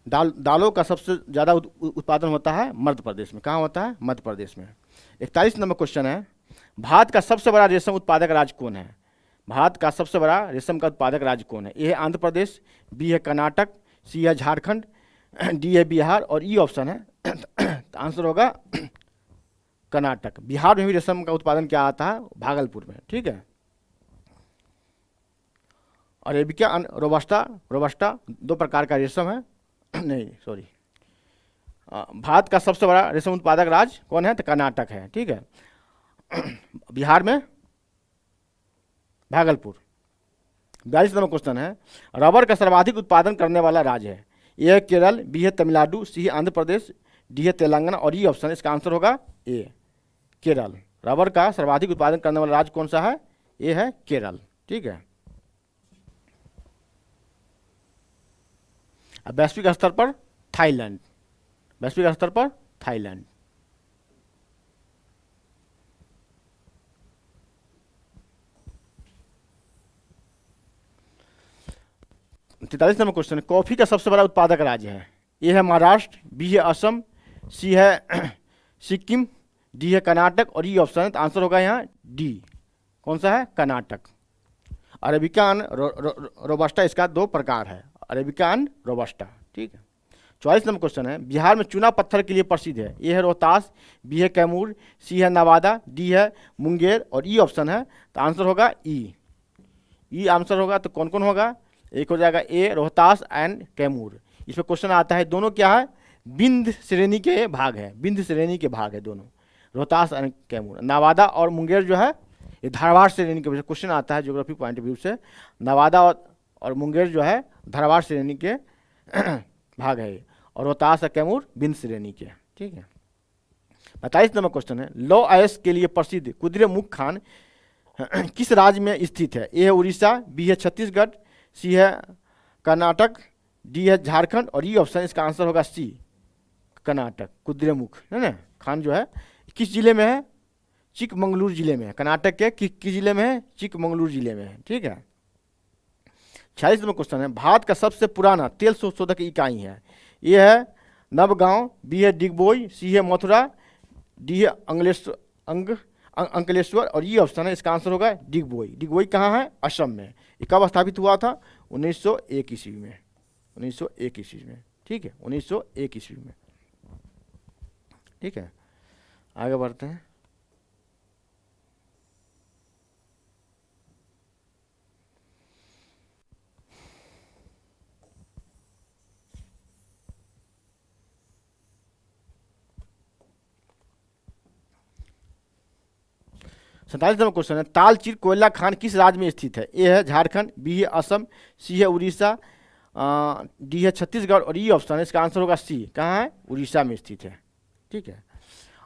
दालों का सबसे ज़्यादा उत्पादन होता है मध्य प्रदेश में। कहाँ होता है? मध्य प्रदेश में। 41 नंबर क्वेश्चन है, भारत का सबसे बड़ा रेशम उत्पादक राज्य कौन है? भारत का सबसे बड़ा रेशम का उत्पादक राज्य कौन है? ए है आंध्र प्रदेश, बी है कर्नाटक, सी है झारखंड, डी है बिहार और ई ऑप्शन है, तो आंसर होगा कर्नाटक। बिहार में भी रेशम का उत्पादन क्या आता है? भागलपुर में। ठीक है, अरेबिका रोबस्टा, रोबस्टा दो प्रकार का रेशम है। नहीं सॉरी, भारत का सबसे बड़ा रेशम उत्पादक राज्य कौन है? तो कर्नाटक है। ठीक है, बिहार में भागलपुर। 42 नंबर क्वेश्चन है, रबर का सर्वाधिक उत्पादन करने वाला राज्य है? ए है केरल, बी है तमिलनाडु, सी है आंध्र प्रदेश, डी है तेलंगाना और ई ऑप्शन है, इसका आंसर होगा ए केरल। रबर का सर्वाधिक उत्पादन करने वाला राज्य कौन सा है? ये है केरल। ठीक है। अब वैश्विक स्तर पर थाईलैंड, वैश्विक स्तर पर थाईलैंड। तैतालीस नंबर क्वेश्चन है, कॉफी का सबसे बड़ा उत्पादक राज्य है? ए है महाराष्ट्र, बी है असम, सी है सिक्किम, डी है कर्नाटक और ई ऑप्शन है, तो आंसर होगा यहाँ डी। कौन सा है? कर्नाटक। अरेबिका एंड रोबस्टा इसका दो प्रकार है, अरेबिका एंड रोबस्टा। ठीक है। 44 नंबर क्वेश्चन है, बिहार में चूना पत्थर के लिए प्रसिद्ध है? ए है रोहतास, बी है कैमूर, सी है नवादा, डी है मुंगेर और ई ऑप्शन है, तो आंसर होगा ई। ई आंसर होगा, तो कौन कौन होगा? एक हो जाएगा ए रोहतास एंड कैमूर। इसमें क्वेश्चन आता है दोनों क्या है? बिंद श्रेणी के भाग है, बिंद श्रेणी के भाग है दोनों, रोहतास एंड कैमूर। नवादा और मुंगेर जो है ये धारवाड़ श्रेणी के, क्वेश्चन आता है ज्योग्राफी पॉइंट ऑफ व्यू से, नवादा और मुंगेर जो है धारवाड़ श्रेणी के भाग है, और रोहतास और कैमूर बिंद श्रेणी के। ठीक है। 45 नंबर क्वेश्चन है, लौ ऐश के लिए प्रसिद्ध कुद्रेमुख खान किस राज्य में स्थित है? ए है उड़ीसा, बी है छत्तीसगढ़, सी है कर्नाटक, डी है झारखंड और ई ऑप्शन, इसका आंसर होगा सी कर्नाटक। कुद्रेमुख है ना खान जो है किस जिले में है? चिकमंगलूर जिले में है। कर्नाटक के किस जिले में है? चिकमंगलूर जिले में है। ठीक है। 46 नंबर क्वेश्चन है, भारत का सबसे पुराना तेल शोधक इकाई है? ए है नवगांव, बी है डिगबोई, सी है मथुरा, डी है अंकलेश्वर और ये ऑप्शन है, इसका आंसर होगा डिगबोई। डिगबोई कहाँ है? असम में। ये कब स्थापित हुआ था? 1901 ईस्वी में, 1901 ईस्वी में। ठीक है, 1901 ईस्वी में। ठीक है, आगे बढ़ते हैं। सैंतालीस नंबर क्वेश्चन है, तालचीर कोयला खान किस राज्य में स्थित है? ए है झारखंड, बी है असम, सी है उड़ीसा, डी है छत्तीसगढ़ और ई ऑप्शन है, इसका आंसर होगा सी। कहाँ है? उड़ीसा में स्थित है। ठीक है।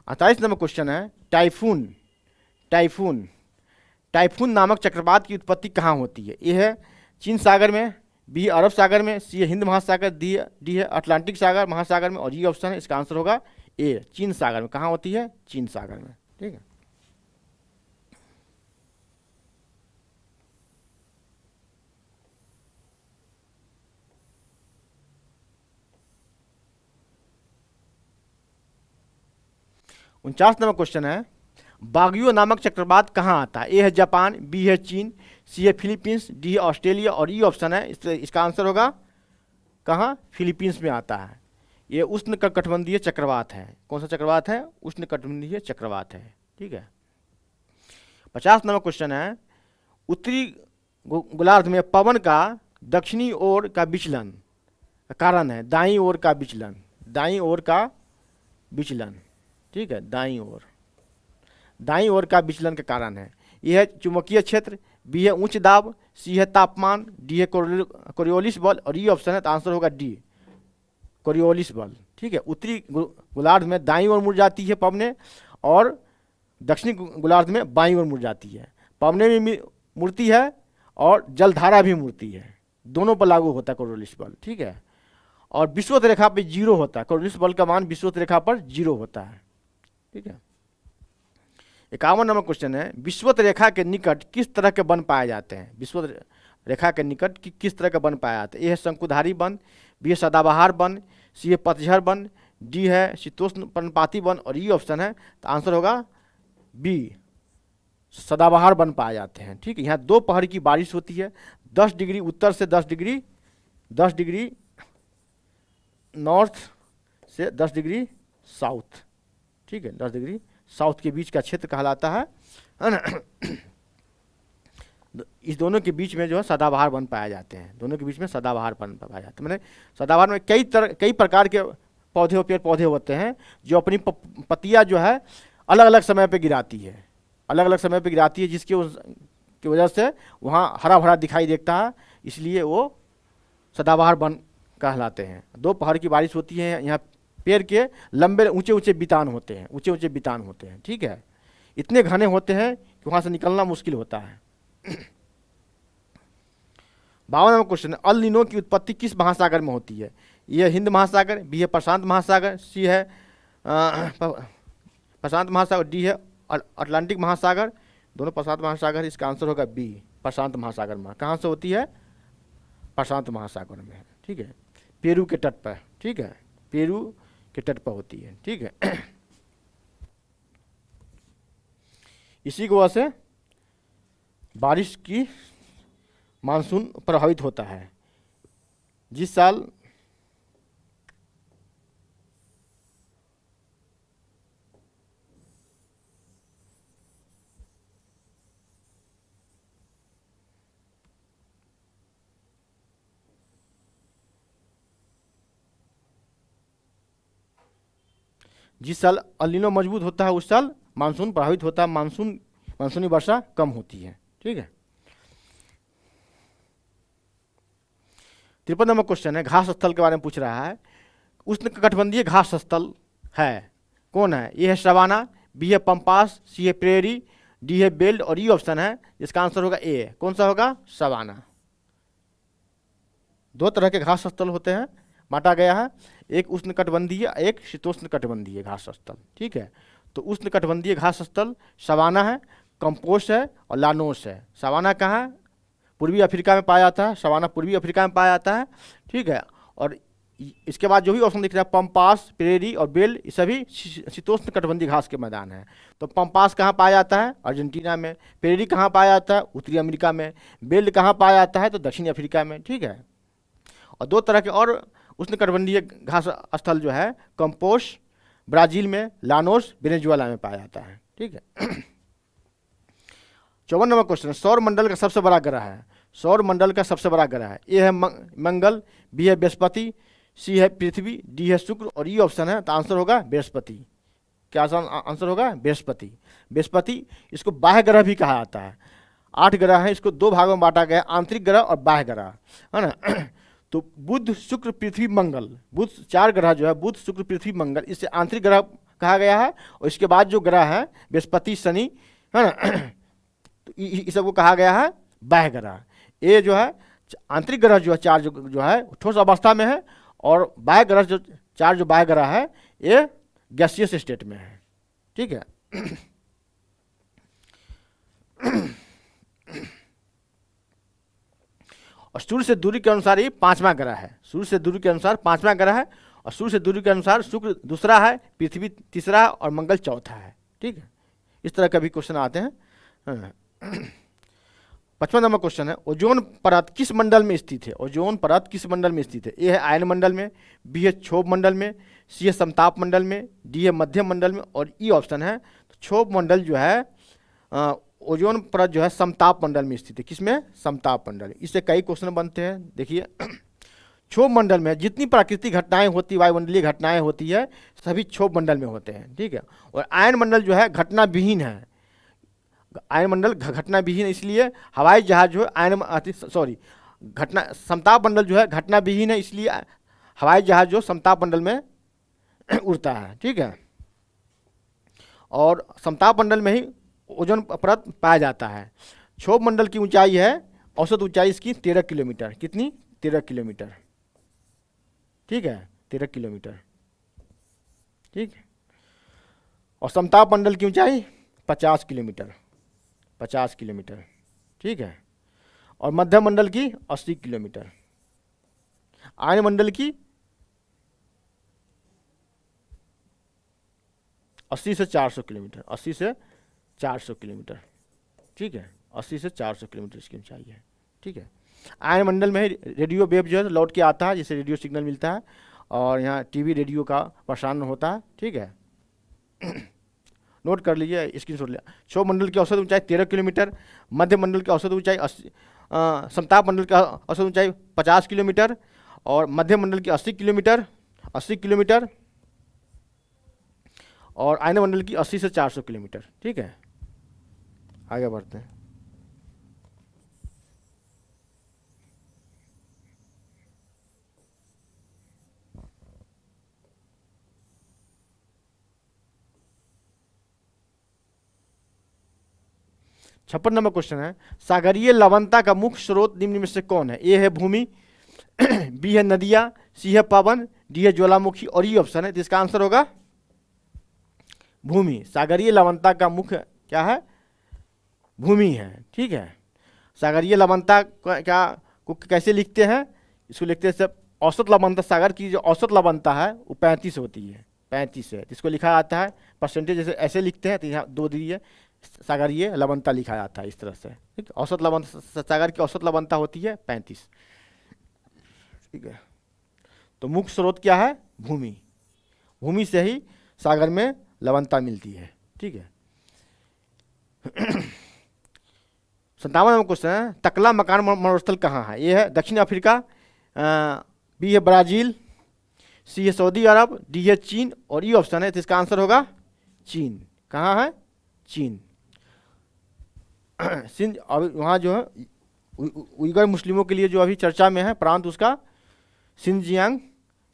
48 नंबर क्वेश्चन है, टाइफून टाइफून टाइफून नामक चक्रवात की उत्पत्ति कहाँ होती है? ए है चीन सागर में, बी है अरब सागर में, सी है हिंद महासागर, डी है अटलांटिक सागर महासागर में और ई ऑप्शन है, इसका आंसर होगा ए चीन सागर में। कहाँ होती है? चीन सागर में। ठीक है। उनचास नंबर क्वेश्चन है, बागियो नामक चक्रवात कहाँ आता है? ए है जापान, बी है चीन, सी है फिलीपींस, डी है ऑस्ट्रेलिया और ई ऑप्शन है, इसका आंसर होगा कहाँ? फिलीपींस में आता है। ये उष्ण कटिबंधीय चक्रवात है। कौन सा चक्रवात है? उष्ण कटिबंधीय चक्रवात है। ठीक है। 50 नंबर क्वेश्चन है, उत्तरी गोलार्ध में पवन का दक्षिणी ओर का विचलन का कारण है? दाईं ओर का विचलन, दाईं ओर का विचलन। ठीक है, दाईं ओर का विचलन के कारण है। यह है चुंबकीय क्षेत्र, बी है उच्च दाब, सी है तापमान, डी है कोरियोलिस बल और ई ऑप्शन है, तो आंसर होगा डी कोरियोलिस बल। ठीक है। उत्तरी गोलार्ध में दाईं ओर मुड़ जाती है पवने और दक्षिणी गोलार्ध में बाईं ओर मुड़ जाती है। पवने भी मुड़ती है और जलधारा भी मुड़ती है, दोनों पर लागू होता है कोरियोलिस बल। ठीक है। और विषुवत रेखा पर जीरो होता है, कोरियोलिस बल का मान विषुवत रेखा पर जीरो होता है। ठीक है। 51 नंबर क्वेश्चन है, विषुवत रेखा के निकट किस तरह के वन पाए जाते हैं? विषुवत रेखा के निकट किस तरह के वन पाए जाते हैं? ए है शंकुधारी वन, बी है सदाबहार वन, सी है पतझड़ वन, डी है शीतोष्ण पर्णपाती वन और ई ऑप्शन है, तो आंसर होगा बी सदाबहार वन पाए जाते हैं। ठीक है। यहाँ दोपहर की बारिश होती है, 10 डिग्री उत्तर से 10 डिग्री नॉर्थ से 10 डिग्री साउथ। ठीक है, 10 डिग्री साउथ के बीच का क्षेत्र कहलाता है ना। इस दोनों के बीच में जो है सदाबहार वन पाए जाते हैं, दोनों के बीच में सदाबहार वन पाया जाता है। मैंने सदाबहार में कई प्रकार के पौधे पेड़ पौधे होते हैं जो अपनी पत्तियां जो है अलग अलग समय पे गिराती है, अलग अलग समय पे गिराती है, जिसकी की वजह से वहाँ हरा भरा दिखाई देता है, इसलिए वो सदाबहार वन कहलाते हैं। दोपहर की बारिश होती है, यहाँ पेड़ के लंबे ऊंचे ऊंचे बितान होते हैं, ऊंचे ऊंचे बितान होते हैं, ठीक है। इतने घने होते हैं कि वहां से निकलना मुश्किल होता है। 52वां क्वेश्चन है, अल नीनो की उत्पत्ति किस महासागर में होती है? ये है हिंद महासागर, बी है प्रशांत महासागर, सी है प्रशांत महासागर, डी है अटलांटिक महासागर। दोनों प्रशांत महासागर, इसका आंसर होगा बी, प्रशांत महासागर में। कहाँ से होती है? प्रशांत महासागर में, ठीक है, पेरू के तट पर, ठीक है, पेरू के तट पर होती है, ठीक है। इसी की वजह से बारिश की मानसून प्रभावित होता है। जिस साल अल नीनो मजबूत होता है उस साल मानसून प्रभावित होता है, मानसूनी वर्षा कम होती है, ठीक है। 53 नंबर क्वेश्चन है, घास स्थल के बारे में पूछ रहा है। उष्णकटिबंधीय घास स्थल है, कौन है? ये है सवाना, बी है पंपास, सी है प्रेरी, डी है बेल्ट और ई ऑप्शन है जिसका आंसर होगा ए। कौन सा होगा? सवाना। दो तरह के घास स्थल होते हैं, बांटा गया है, एक उष्णकटिबंधीय, एक शीतोष्णकटिबंधीय घास स्थल, ठीक है। तो उष्णकटिबंधीय घास स्थल सवाना है, कंपोस्ट है और लानोस है। सवाना कहाँ है? पूर्वी अफ्रीका में पाया जाता है, सवाना पूर्वी अफ्रीका में पाया जाता है, ठीक है। और इसके बाद जो भी ऑप्शन दिख रहा है पंपास, प्रेरी और बेल, ये सभी शीतोष्ण कटिबंधीय घास के मैदान हैं। तो पंपास कहाँ पाया जाता है? अर्जेंटीना में। प्रेरी कहाँ पाया जाता है? उत्तरी अमेरिका में। बेल कहाँ पाया जाता है? तो दक्षिणी अफ्रीका में, ठीक है। और दो तरह के और उष्णकटिबंधीय घास स्थल जो है, कंपोस्ट ब्राजील में, लानोस वेनेजुएला में पाया जाता है, ठीक है। 54 नंबर क्वेश्चन, सौर मंडल का सबसे बड़ा ग्रह है। सौर मंडल का सबसे बड़ा ग्रह है, ए है मंगल, बी है बृहस्पति, सी है पृथ्वी, डी है शुक्र और ई ऑप्शन है। तो आंसर होगा बृहस्पति। क्या आंसर होगा? बृहस्पति। बृहस्पति, इसको बाह्य ग्रह भी कहा जाता है। 8 ग्रह हैं, इसको 2 भागों में बांटा गया, आंतरिक ग्रह और बाह्य ग्रह, है ना। तो बुध, शुक्र, पृथ्वी, मंगल, बुध 4 ग्रह जो है, बुध, शुक्र, पृथ्वी, मंगल, इससे आंतरिक ग्रह कहा गया है। और इसके बाद जो ग्रह है बृहस्पति, शनि, है ना, तो इस सबको कहा गया है बाह्य ग्रह। ये जो है आंतरिक ग्रह जो है 4 जो है ठोस अवस्था में है, और बाह्य ग्रह जो 4 जो बाह्य ग्रह है ये गैसियस स्टेट में है, ठीक है। और सूर्य से दूरी के अनुसार ये 5वां ग्रह है। सूर्य से दूरी के अनुसार 5वां ग्रह है, और सूर्य से दूरी के अनुसार शुक्र दूसरा है, पृथ्वी तीसरा है और मंगल चौथा है, ठीक है। इस तरह का भी क्वेश्चन आते हैं। 55 नंबर क्वेश्चन है, ओजोन परत किस मंडल में स्थित है? ओजोन परत किस मंडल में स्थित है? ए है आयन मंडल में, बी है क्षोभ मंडल में, सी है समताप मंडल में, डी है मध्यम मंडल में और ई ऑप्शन है। तो क्षोभ मंडल जो है, ओजोन परत जो है समताप मंडल में स्थित है। किसमें? समताप मंडल। इससे कई क्वेश्चन बनते हैं, देखिए। क्षोभ मंडल में जितनी प्राकृतिक घटनाएं होती, वायुमंडलीय घटनाएं होती है, सभी क्षोभ मंडल में होते हैं, ठीक है। और आयन मंडल जो है घटना विहीन है। आयन मंडल घटना विहीन, इसलिए हवाई जहाज जो है घटना, समताप मंडल जो है घटना विहीन है, इसलिए हवाई जहाज जो समताप मंडल में उड़ता है, ठीक है। और समताप मंडल में ही ओजोन परत पाया जाता है। क्षोभ मंडल की ऊंचाई है, औसत ऊंचाई इसकी 13 किलोमीटर। कितनी? 13 किलोमीटर, ठीक है, 13 किलोमीटर, ठीक है। और समताप मंडल की ऊंचाई 50 किलोमीटर, 50 किलोमीटर, ठीक है। और मध्य मंडल की 80 किलोमीटर। आयन मंडल की 80 से 400 किलोमीटर, 80 से 400 किलोमीटर, ठीक है। 80 से 400 किलोमीटर इसकी ऊंचाई है, ठीक है। आयन मंडल में रेडियो वेव जो है लौट के आता है, जिससे रेडियो सिग्नल मिलता है, और यहाँ टीवी रेडियो का प्रसारण होता है, ठीक है। नोट कर लीजिए, स्क्रीनशॉट लिया। क्षोभ मंडल की औसत ऊंचाई 13 किलोमीटर, मध्य मंडल की औसत ऊंचाई समताप मंडल की औसत ऊंचाई 50 किलोमीटर, और मध्य मंडल की 80 किलोमीटर, 80 किलोमीटर, और आयन मंडल की 80 से 400 किलोमीटर, ठीक है। आगे बढ़ते हैं। 56 नंबर क्वेश्चन है, सागरीय लवणता का मुख्य स्रोत निम्न में से कौन है? ए है भूमि, बी है नदियां, सी है पवन, डी है ज्वालामुखी और ई ऑप्शन है, तो इसका आंसर होगा भूमि। सागरीय लवणता का मुख्य क्या है? भूमि है। ठीक है, सागरीय लवणता क्या को कैसे लिखते हैं? इसको लिखते हैं सब, औसत लवणता, सागर की जो औसत लवणता है वो 35 होती है, 35 है। इसको लिखा जाता है परसेंटेज, जैसे ऐसे लिखते हैं तो यहाँ 2 दिए, सागरीय लवणता लिखा जाता है इस तरह से। ठीक है, औसत लवणता, सागर की औसत लवणता होती है 35। ठीक है, तो मुख्य स्रोत क्या है? भूमि। भूमि से ही सागर में लवणता मिलती है। ठीक है, 57 नंबर क्वेश्चन है, तकला मकान मरुस्थल कहाँ है? ये है दक्षिण अफ्रीका, बी है ब्राजील, सी है सऊदी अरब, डी है चीन और ई ऑप्शन है, तो इसका आंसर होगा चीन। कहाँ है? चीन। सिंध, अभी वहाँ जो है उइगर मुस्लिमों के लिए जो अभी चर्चा में है प्रांत, उसका सिंजियांग,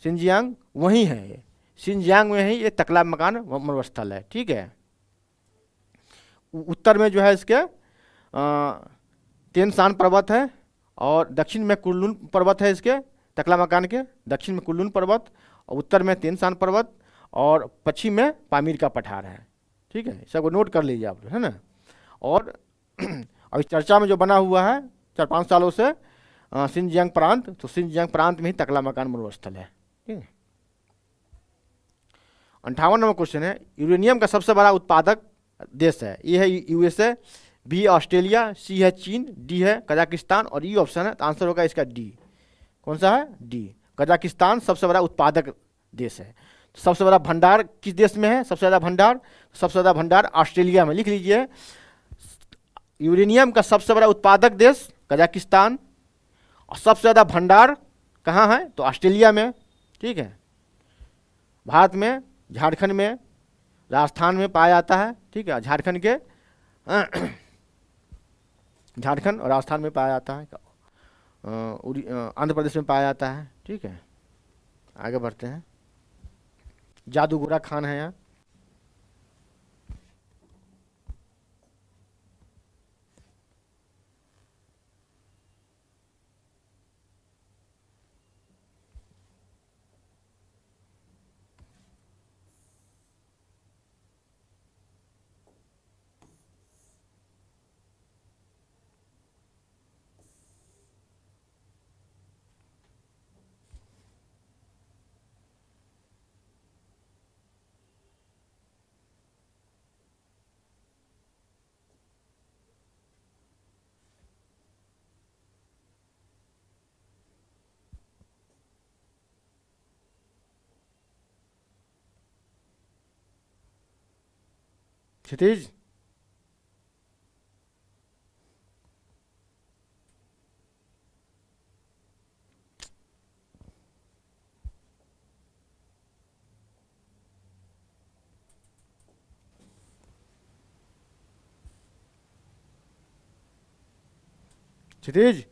सिंजियांग वहीं है ये, सिंजियांग में ही ये तकला मकान मरुस्थल है। ठीक है, उत्तर में जो है इसके तेन शान पर्वत है, और दक्षिण में कुर्लुन पर्वत है इसके, तकला मकान के दक्षिण में कुर्लुन पर्वत, और उत्तर में तेन शान पर्वत, और पश्चिम में पामीर का पठार है। ठीक है, सबको नोट कर लीजिए आप, है ना। और अभी चर्चा में जो बना हुआ है 4-5 सालों से सिंजियांग प्रांत, तो सिंजियांग प्रांत में ही तकला मकान मरुस्थल है। ठीक है, 58 नंबर क्वेश्चन है, यूरेनियम का सबसे बड़ा उत्पादक देश है? ये है यूएसए, बी ऑस्ट्रेलिया, सी है चीन, डी है कजाकिस्तान और ई ऑप्शन है, तो आंसर होगा इसका डी। कौन सा है? डी। कजाकिस्तान सबसे बड़ा उत्पादक देश है। सबसे बड़ा भंडार किस देश में है? सबसे ज़्यादा भंडार, सबसे ज़्यादा भंडार ऑस्ट्रेलिया में। लिख लीजिए, यूरेनियम का सबसे बड़ा उत्पादक देश कजाकिस्तान, और सबसे ज़्यादा भंडार कहाँ है? तो ऑस्ट्रेलिया में। ठीक है, भारत में झारखंड में, राजस्थान में पाया जाता है। ठीक है, झारखंड के झारखंड और राजस्थान में पाया जाता है, आंध्र प्रदेश में पाया जाता है। ठीक है, आगे बढ़ते हैं। जादूगोरा खान है यहाँ। क्षितिज, क्षितिज,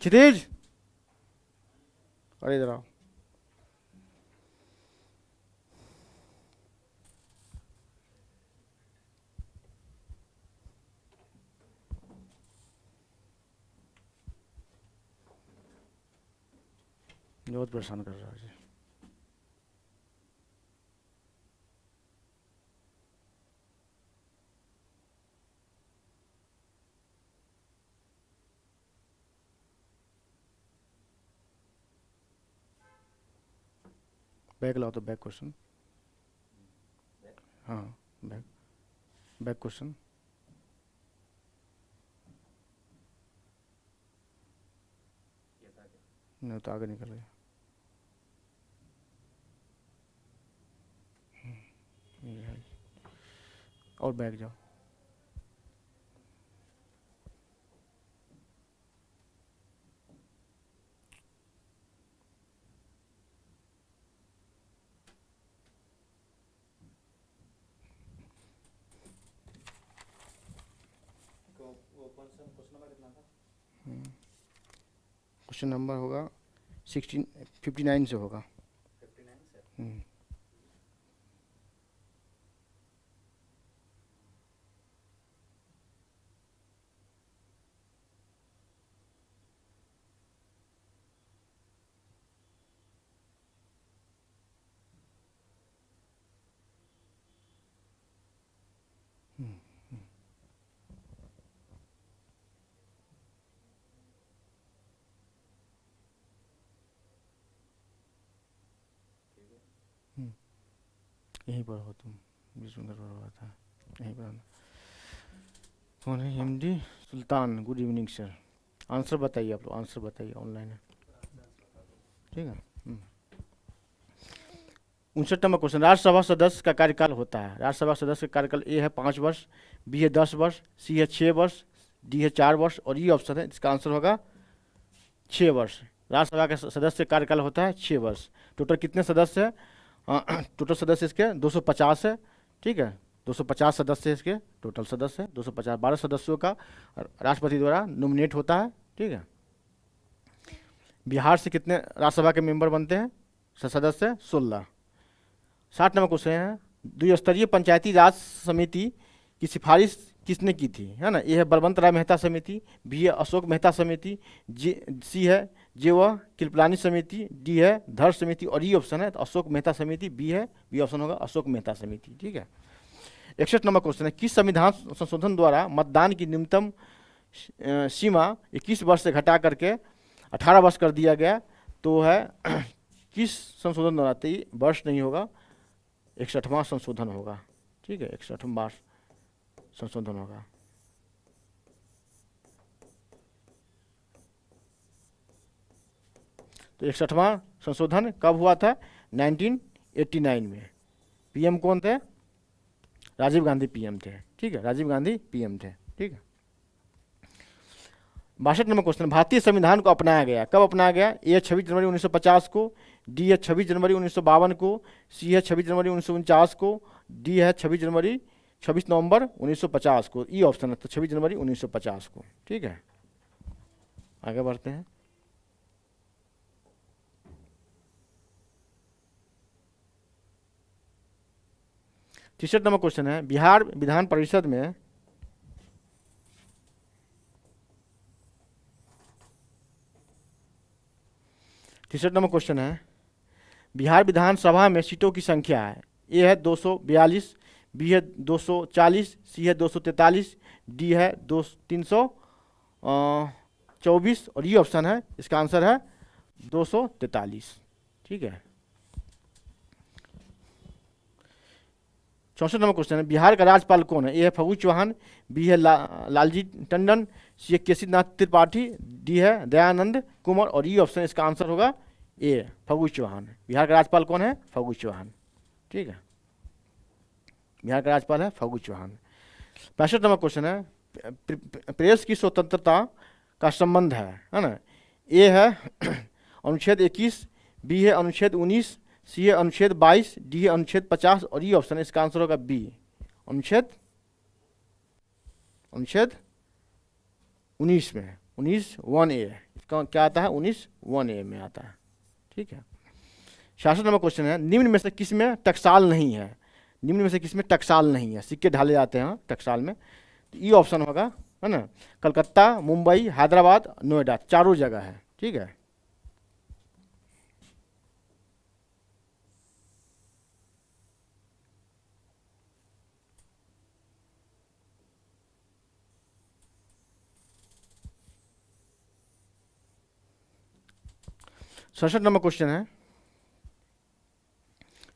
क्षितिज, अरे इधर आओ। बहुत परेशान कर रहा है जी। बैक लाओ तो बैक क्वेश्चन। हाँ बैक, बैक क्वेश्चन। नहीं तो आगे निकल गया। ये है। और बैक जाओ। क्वेश्चन नंबर होगा 59 से होगा। 59 से। यहीं पर हो तुम, बीच में गड़बड़ हुआ था, यहीं पर आना। कौन है? एमडी सुल्तान, गुड इवनिंग सर। आंसर बताइए, आप लोग आंसर बताइए, ऑनलाइन है, ठीक है। 59 नंबर क्वेश्चन, राज्यसभा सदस्य का कार्यकाल होता है। राज्यसभा सदस्य का कार्यकाल ए है 5 वर्ष, बी है 10 वर्ष, सी है 6 वर्ष, डी है 4 वर्ष और ई ऑप्शन है, इसका आंसर होगा 6 वर्ष। राज्यसभा का सदस्य का कार्यकाल होता है 6 वर्ष। टोटल कितने सदस्य हैं? टोटल सदस्य इसके 250 है, ठीक है। 250 सदस्य इसके टोटल सदस्य है, 250। 12 सदस्यों का राष्ट्रपति द्वारा नॉमिनेट होता है, ठीक है। बिहार से कितने राज्यसभा के मेंबर बनते हैं? सदस्य 16। 60 नंबर क्वेश्चन है, द्विस्तरीय पंचायती राज समिति की सिफारिश किसने की थी? है ना। ए है बलवंत राय मेहता समिति, बी है अशोक मेहता समिति, सी है जेवा कृपलानी समिति, डी है धर समिति और ई ऑप्शन है तो अशोक मेहता समिति, बी है, बी ऑप्शन होगा अशोक मेहता समिति, ठीक है। 61 नंबर क्वेश्चन है, किस संविधान संशोधन द्वारा मतदान की न्यूनतम सीमा 21 वर्ष से घटा करके 18 वर्ष कर दिया गया? तो है किस संशोधन द्वारा? तो ये वर्ष नहीं होगा, 61वां संशोधन होगा, ठीक है। 61वां संशोधन होगा। तो 61वां संशोधन कब हुआ था? 1989 में। पीएम कौन थे? राजीव गांधी पीएम थे, ठीक है। राजीव गांधी पीएम थे, ठीक है। 62 नंबर क्वेश्चन, भारतीय संविधान को अपनाया गया, कब अपनाया गया? ए 26 जनवरी 1950 को, डी है 26 जनवरी 1952 को, सी है 26 जनवरी 1949 को, डी है 26 नवंबर 1950 को, ई ऑप्शन है तो 26 जनवरी 1950 को, ठीक है। आगे बढ़ते हैं। तीसरा नंबर क्वेश्चन है, बिहार विधान परिषद में तीसरा नंबर क्वेश्चन है, बिहार विधानसभा में सीटों की संख्या है। ए है 242, बी है 240, सी है 243, डी है 324 और ये ऑप्शन है, इसका आंसर है 243, ठीक है। 64 नंबर क्वेश्चन है, बिहार का राज्यपाल कौन है? ए है फागू चौहान, बी है लालजी टंडन, सी है केसीनाथ त्रिपाठी, डी है दयानंद कुमार और ये ऑप्शन, इसका आंसर होगा ए फागू चौहान। बिहार का राज्यपाल कौन है? फागू चौहान, ठीक है। बिहार का राज्यपाल है फागू चौहान। 65 नंबर क्वेश्चन है, प्रेस की स्वतंत्रता का संबंध है ना। ए है अनुच्छेद 21, बी है अनुच्छेद 19, सी है अनुच्छेद 22, डी है अनुच्छेद 50 और ये ऑप्शन है, इसका आंसर होगा बी अनुच्छेद 19 में 19 1A है, क्या आता है 19(1)A में आता है, ठीक है। 66 नंबर क्वेश्चन है, निम्न में से किस में टकसाल नहीं है? निम्न में से किस में टकसाल नहीं है? सिक्के ढाले जाते हैं टकसाल में, तो ये ऑप्शन होगा, है ना, कलकत्ता, मुंबई, हैदराबाद, नोएडा, चारों जगह है, ठीक है। सड़सठ नंबर क्वेश्चन है,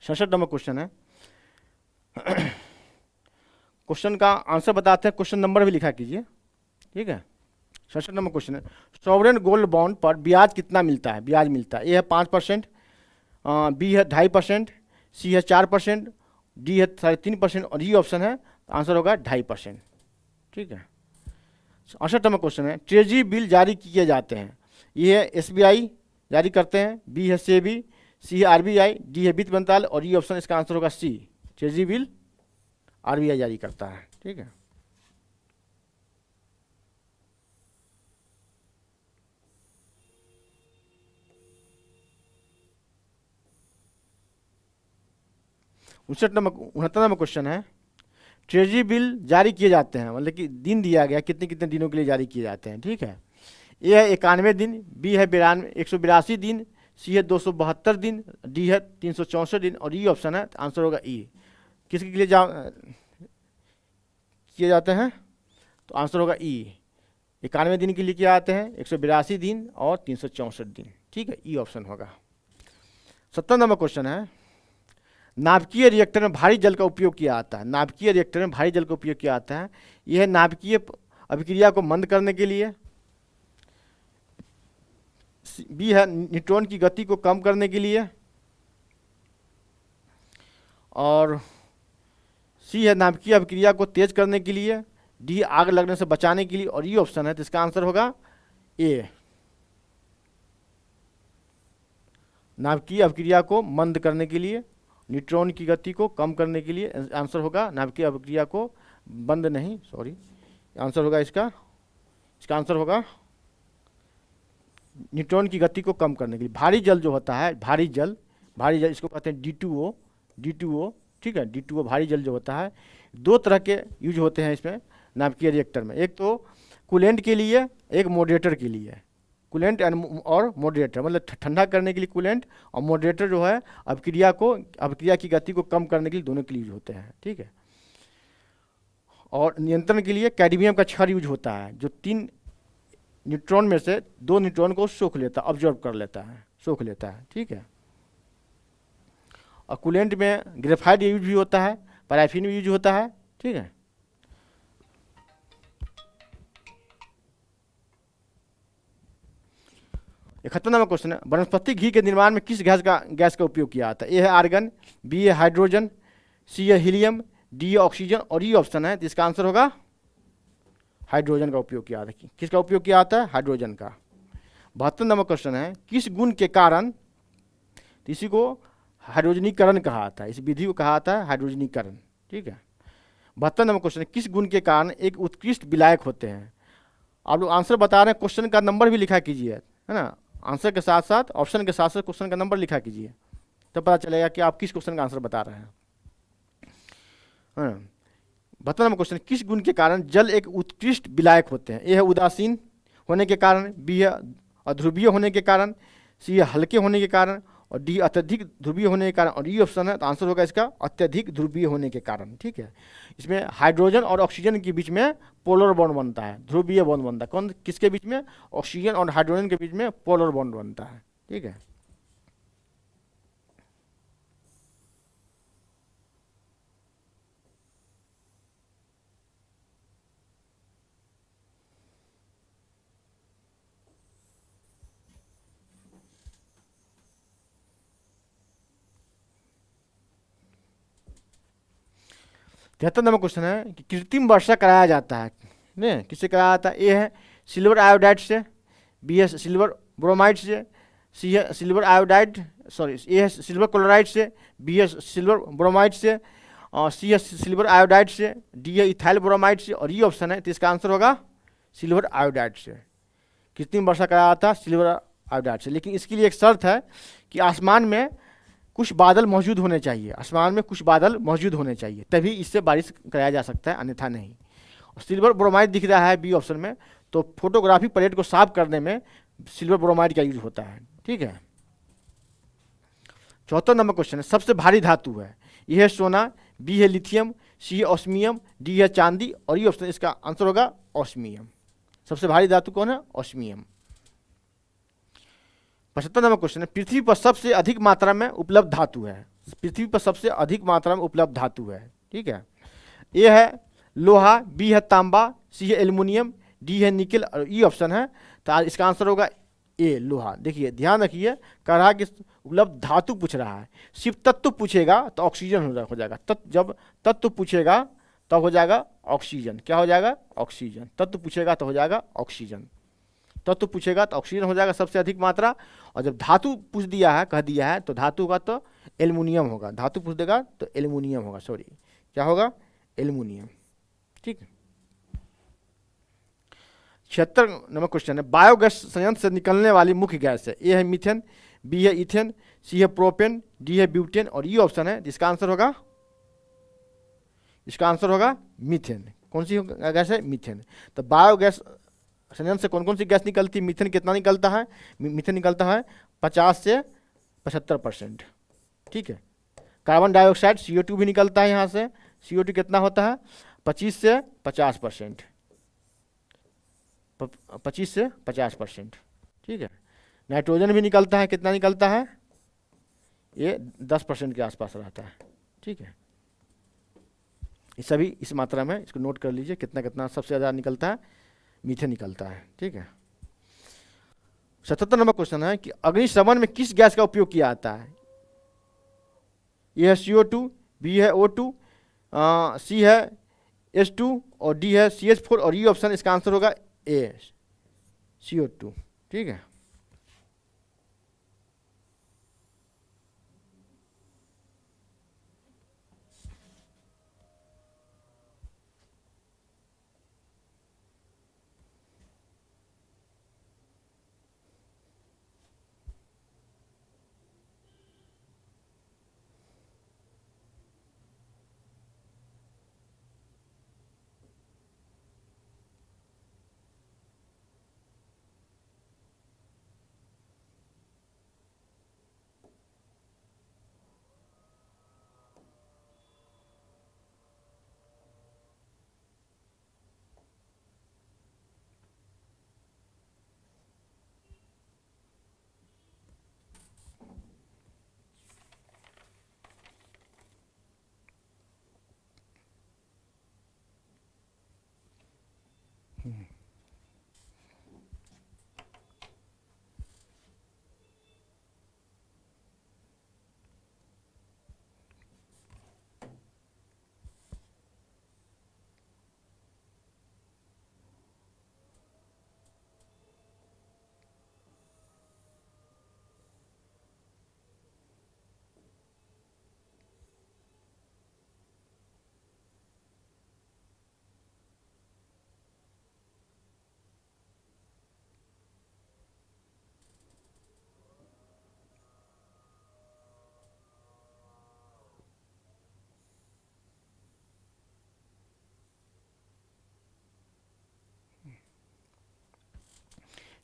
67 नंबर क्वेश्चन है। क्वेश्चन का आंसर बताते हैं, क्वेश्चन नंबर भी लिखा कीजिए, ठीक है। 67 नंबर क्वेश्चन है, सॉवरेन गोल्ड बॉन्ड पर ब्याज कितना मिलता है? ब्याज मिलता है, ए है 5%, बी है 2.5%, सी है 4%, डी है 3.5% और ये ऑप्शन है, आंसर होगा 2.5%, ठीक है। 68 नंबर क्वेश्चन है, ट्रेजरी बिल जारी किए जाते हैं, ये है SBI जारी करते हैं, बी है सेबी, सी है RBI, डी है वित्त मंत्रालय और ये ऑप्शन इसका आंसर होगा सी, ट्रेजरी बिल RBI जारी करता है, ठीक है। उनसठ नंबर 69 नंबर क्वेश्चन है, ट्रेजरी बिल जारी किए जाते हैं, मतलब कि दिन दिया गया कितने कितने दिनों के लिए जारी किए जाते हैं, ठीक है। ए है 91 दिन, बी है 182 दिन, सी है 272 दिन, डी है 364 दिन और ई ऑप्शन है, आंसर होगा ई। किसके लिए किए जाते हैं? तो आंसर होगा ई, 91 दिन के लिए किए जाते हैं, 182 दिन और 364 दिन, ठीक है, ई ऑप्शन होगा। 70 नंबर क्वेश्चन है, नाभिकीय रिएक्टर में भारी जल का उपयोग किया जाता है, नाभिकीय रिएक्टर में भारी जल का उपयोग किया जाता है, यह है नाभिकीय अभिक्रिया को मंद करने के लिए, बी है न्यूट्रॉन की गति को कम करने के लिए और सी है नाभिकीय अभिक्रिया को तेज करने के लिए, डी आग लगने से बचाने के लिए और ये ऑप्शन है, तो इसका आंसर होगा ए, नाभिकीय अभिक्रिया को मंद करने के लिए, न्यूट्रॉन की गति को कम करने के लिए, आंसर होगा नाभिकीय अभिक्रिया को बंद नहीं, सॉरी, आंसर होगा इसका आंसर होगा न्यूट्रॉन की गति को कम करने के लिए। भारी जल जो होता है, भारी जल इसको कहते हैं D2O, ठीक है, D2O भारी जल जो होता है, दो तरह के यूज होते हैं इसमें नाभिकीय रिएक्टर में, एक तो कूलेंट के लिए, एक मॉडरेटर के लिए। कूलेंट और मॉडरेटर मतलब ठंडा करने के लिए कूलेंट, और मॉडरेटर जो है अभिक्रिया की गति को कम करने के लिए, दोनों के लिए यूज होते हैं, ठीक है। और नियंत्रण के लिए कैडमियम का क्षार यूज होता है, जो 3 न्यूट्रॉन में से 2 न्यूट्रॉन को सोख लेता है, ऑब्जर्व कर लेता है, सोख लेता है, ठीक है। और कूलेंट में ग्रेफाइट यूज भी होता है, पैराफिन भी यूज होता है, ठीक है। इकहत्तर नंबर क्वेश्चन है, वनस्पति घी के निर्माण में किस गैस का उपयोग किया जाता है? ए है आर्गन, बी है हाइड्रोजन, सी है हीलियम, डी है ऑक्सीजन और ये ऑप्शन है, जिसका आंसर होगा हाइड्रोजन का उपयोग किया जाता है। किसका उपयोग किया जाता है? हाइड्रोजन का। 72 नंबर क्वेश्चन है, किस गुण के कारण, इसी को हाइड्रोजनीकरण कहा जाता है, इस विधि को कहा जाता है हाइड्रोजनीकरण, ठीक है। 72 नंबर क्वेश्चन है, किस गुण के कारण एक उत्कृष्ट विलायक होते हैं? आप लोग आंसर बता रहे हैं, क्वेश्चन का नंबर भी लिखा कीजिए, है ना, आंसर के साथ साथ ऑप्शन के साथ साथ क्वेश्चन का नंबर लिखा कीजिए, तब पता चलेगा कि आप किस क्वेश्चन का आंसर बता रहे हैं। 72 नंबर क्वेश्चन, किस गुण के कारण जल एक उत्कृष्ट विलायक होते हैं? ए है उदासीन होने के कारण, बी है अध्रुवीय होने के कारण, सी है हल्के होने के कारण और डी अत्यधिक ध्रुवीय होने के कारण और ये ऑप्शन है, तो आंसर होगा इसका अत्यधिक ध्रुवीय होने के कारण, ठीक है। इसमें हाइड्रोजन और ऑक्सीजन के बीच में पोलर बॉन्ड बनता है, ध्रुवीय बॉन्ड बनता है। कौन किसके बीच में? ऑक्सीजन और हाइड्रोजन के बीच में पोलर बॉन्ड बनता है, ठीक है। 73 नंबर क्वेश्चन है कि कृत्रिम वर्षा कराया जाता है, नहीं किससे कराया जाता है? ए है सिल्वर आयोडाइड से, बी है सिल्वर ब्रोमाइड से, सी है सिल्वर आयोडाइड ए है सिल्वर क्लोराइड से, बी है सिल्वर ब्रोमाइड से और सी है सिल्वर आयोडाइड से, डी है इथाइल ब्रोमाइड से और ये ऑप्शन है, तो इसका आंसर होगा सिल्वर आयोडाइड से। कितनी वर्षा कराया था? सिल्वर आयोडाइड से। लेकिन इसके लिए एक शर्त है कि आसमान में कुछ बादल मौजूद होने चाहिए, आसमान में कुछ बादल मौजूद होने चाहिए, तभी इससे बारिश कराया जा सकता है, अन्यथा नहीं। सिल्वर ब्रोमाइड दिख रहा है बी ऑप्शन में, तो फोटोग्राफी प्लेट को साफ करने में सिल्वर ब्रोमाइड का यूज होता है। ठीक है। 74 नंबर क्वेश्चन है, सबसे भारी धातु है, यह है सोना, बी है लिथियम, सी है ऑस्मियम, डी है चांदी और ये ऑप्शन इसका आंसर होगा ऑस्मियम। सबसे भारी धातु कौन है? ऑस्मियम। 75 नंबर क्वेश्चन है, पृथ्वी पर सबसे अधिक मात्रा में उपलब्ध धातु है, पृथ्वी पर सबसे अधिक मात्रा में उपलब्ध धातु है। ठीक है। ए है लोहा, बी है तांबा, सी है एल्युमिनियम, डी है निकल और ई ऑप्शन है, तो इसका आंसर होगा ए लोहा। देखिए ध्यान रखिए, कह रहा है कि उपलब्ध धातु पूछ रहा है, सिर्फ तत्व पूछेगा तो ऑक्सीजन हो जाएगा। जब तत्व पूछेगा तब हो जाएगा ऑक्सीजन। क्या हो जाएगा? ऑक्सीजन। तत्व पूछेगा तो हो जाएगा ऑक्सीजन, तत्व पूछेगा तो ऑक्सीजन हो जाएगा सबसे अधिक मात्रा। और जब धातु पूछ दिया है, कह दिया है, तो धातु होगा तो एल्युमिनियम होगा। धातु पूछ देगा तो एल्युमिनियम होगा, सॉरी क्या होगा? एल्युमिनियम। ठीक है। 76 नंबर क्वेश्चन है, बायोगैस संयंत्र से निकलने वाली मुख्य गैस है, ए है मीथेन, बी है इथेन, सी है प्रोपेन, डी है ब्यूटेन और ई ऑप्शन है जिसका आंसर होगा, इसका आंसर होगा मीथेन। कौन सी गैस है? मीथेन। तो बायोगैस संयंत्र से कौन कौन सी गैस निकलती है? मीथेन कितना निकलता है? मीथेन निकलता है 50 से 75%। ठीक है। कार्बन डाइऑक्साइड CO2 भी निकलता है यहाँ से, CO2 कितना होता है? 25 से 50%, 25 से 50%। ठीक है। नाइट्रोजन भी निकलता है, कितना निकलता है? ये 10% के आसपास रहता है। ठीक है। ये सभी इस मात्रा में, इसको नोट कर लीजिए, कितना कितना सबसे ज़्यादा निकलता है? मीथेन निकलता है। ठीक है। 77 नंबर क्वेश्चन है कि अग्निशमन में किस गैस का उपयोग किया जाता है? ए है CO2, बी है O2, सी है H2 और डी है CH4 और ये ऑप्शन इसका आंसर होगा ए CO2। ठीक है।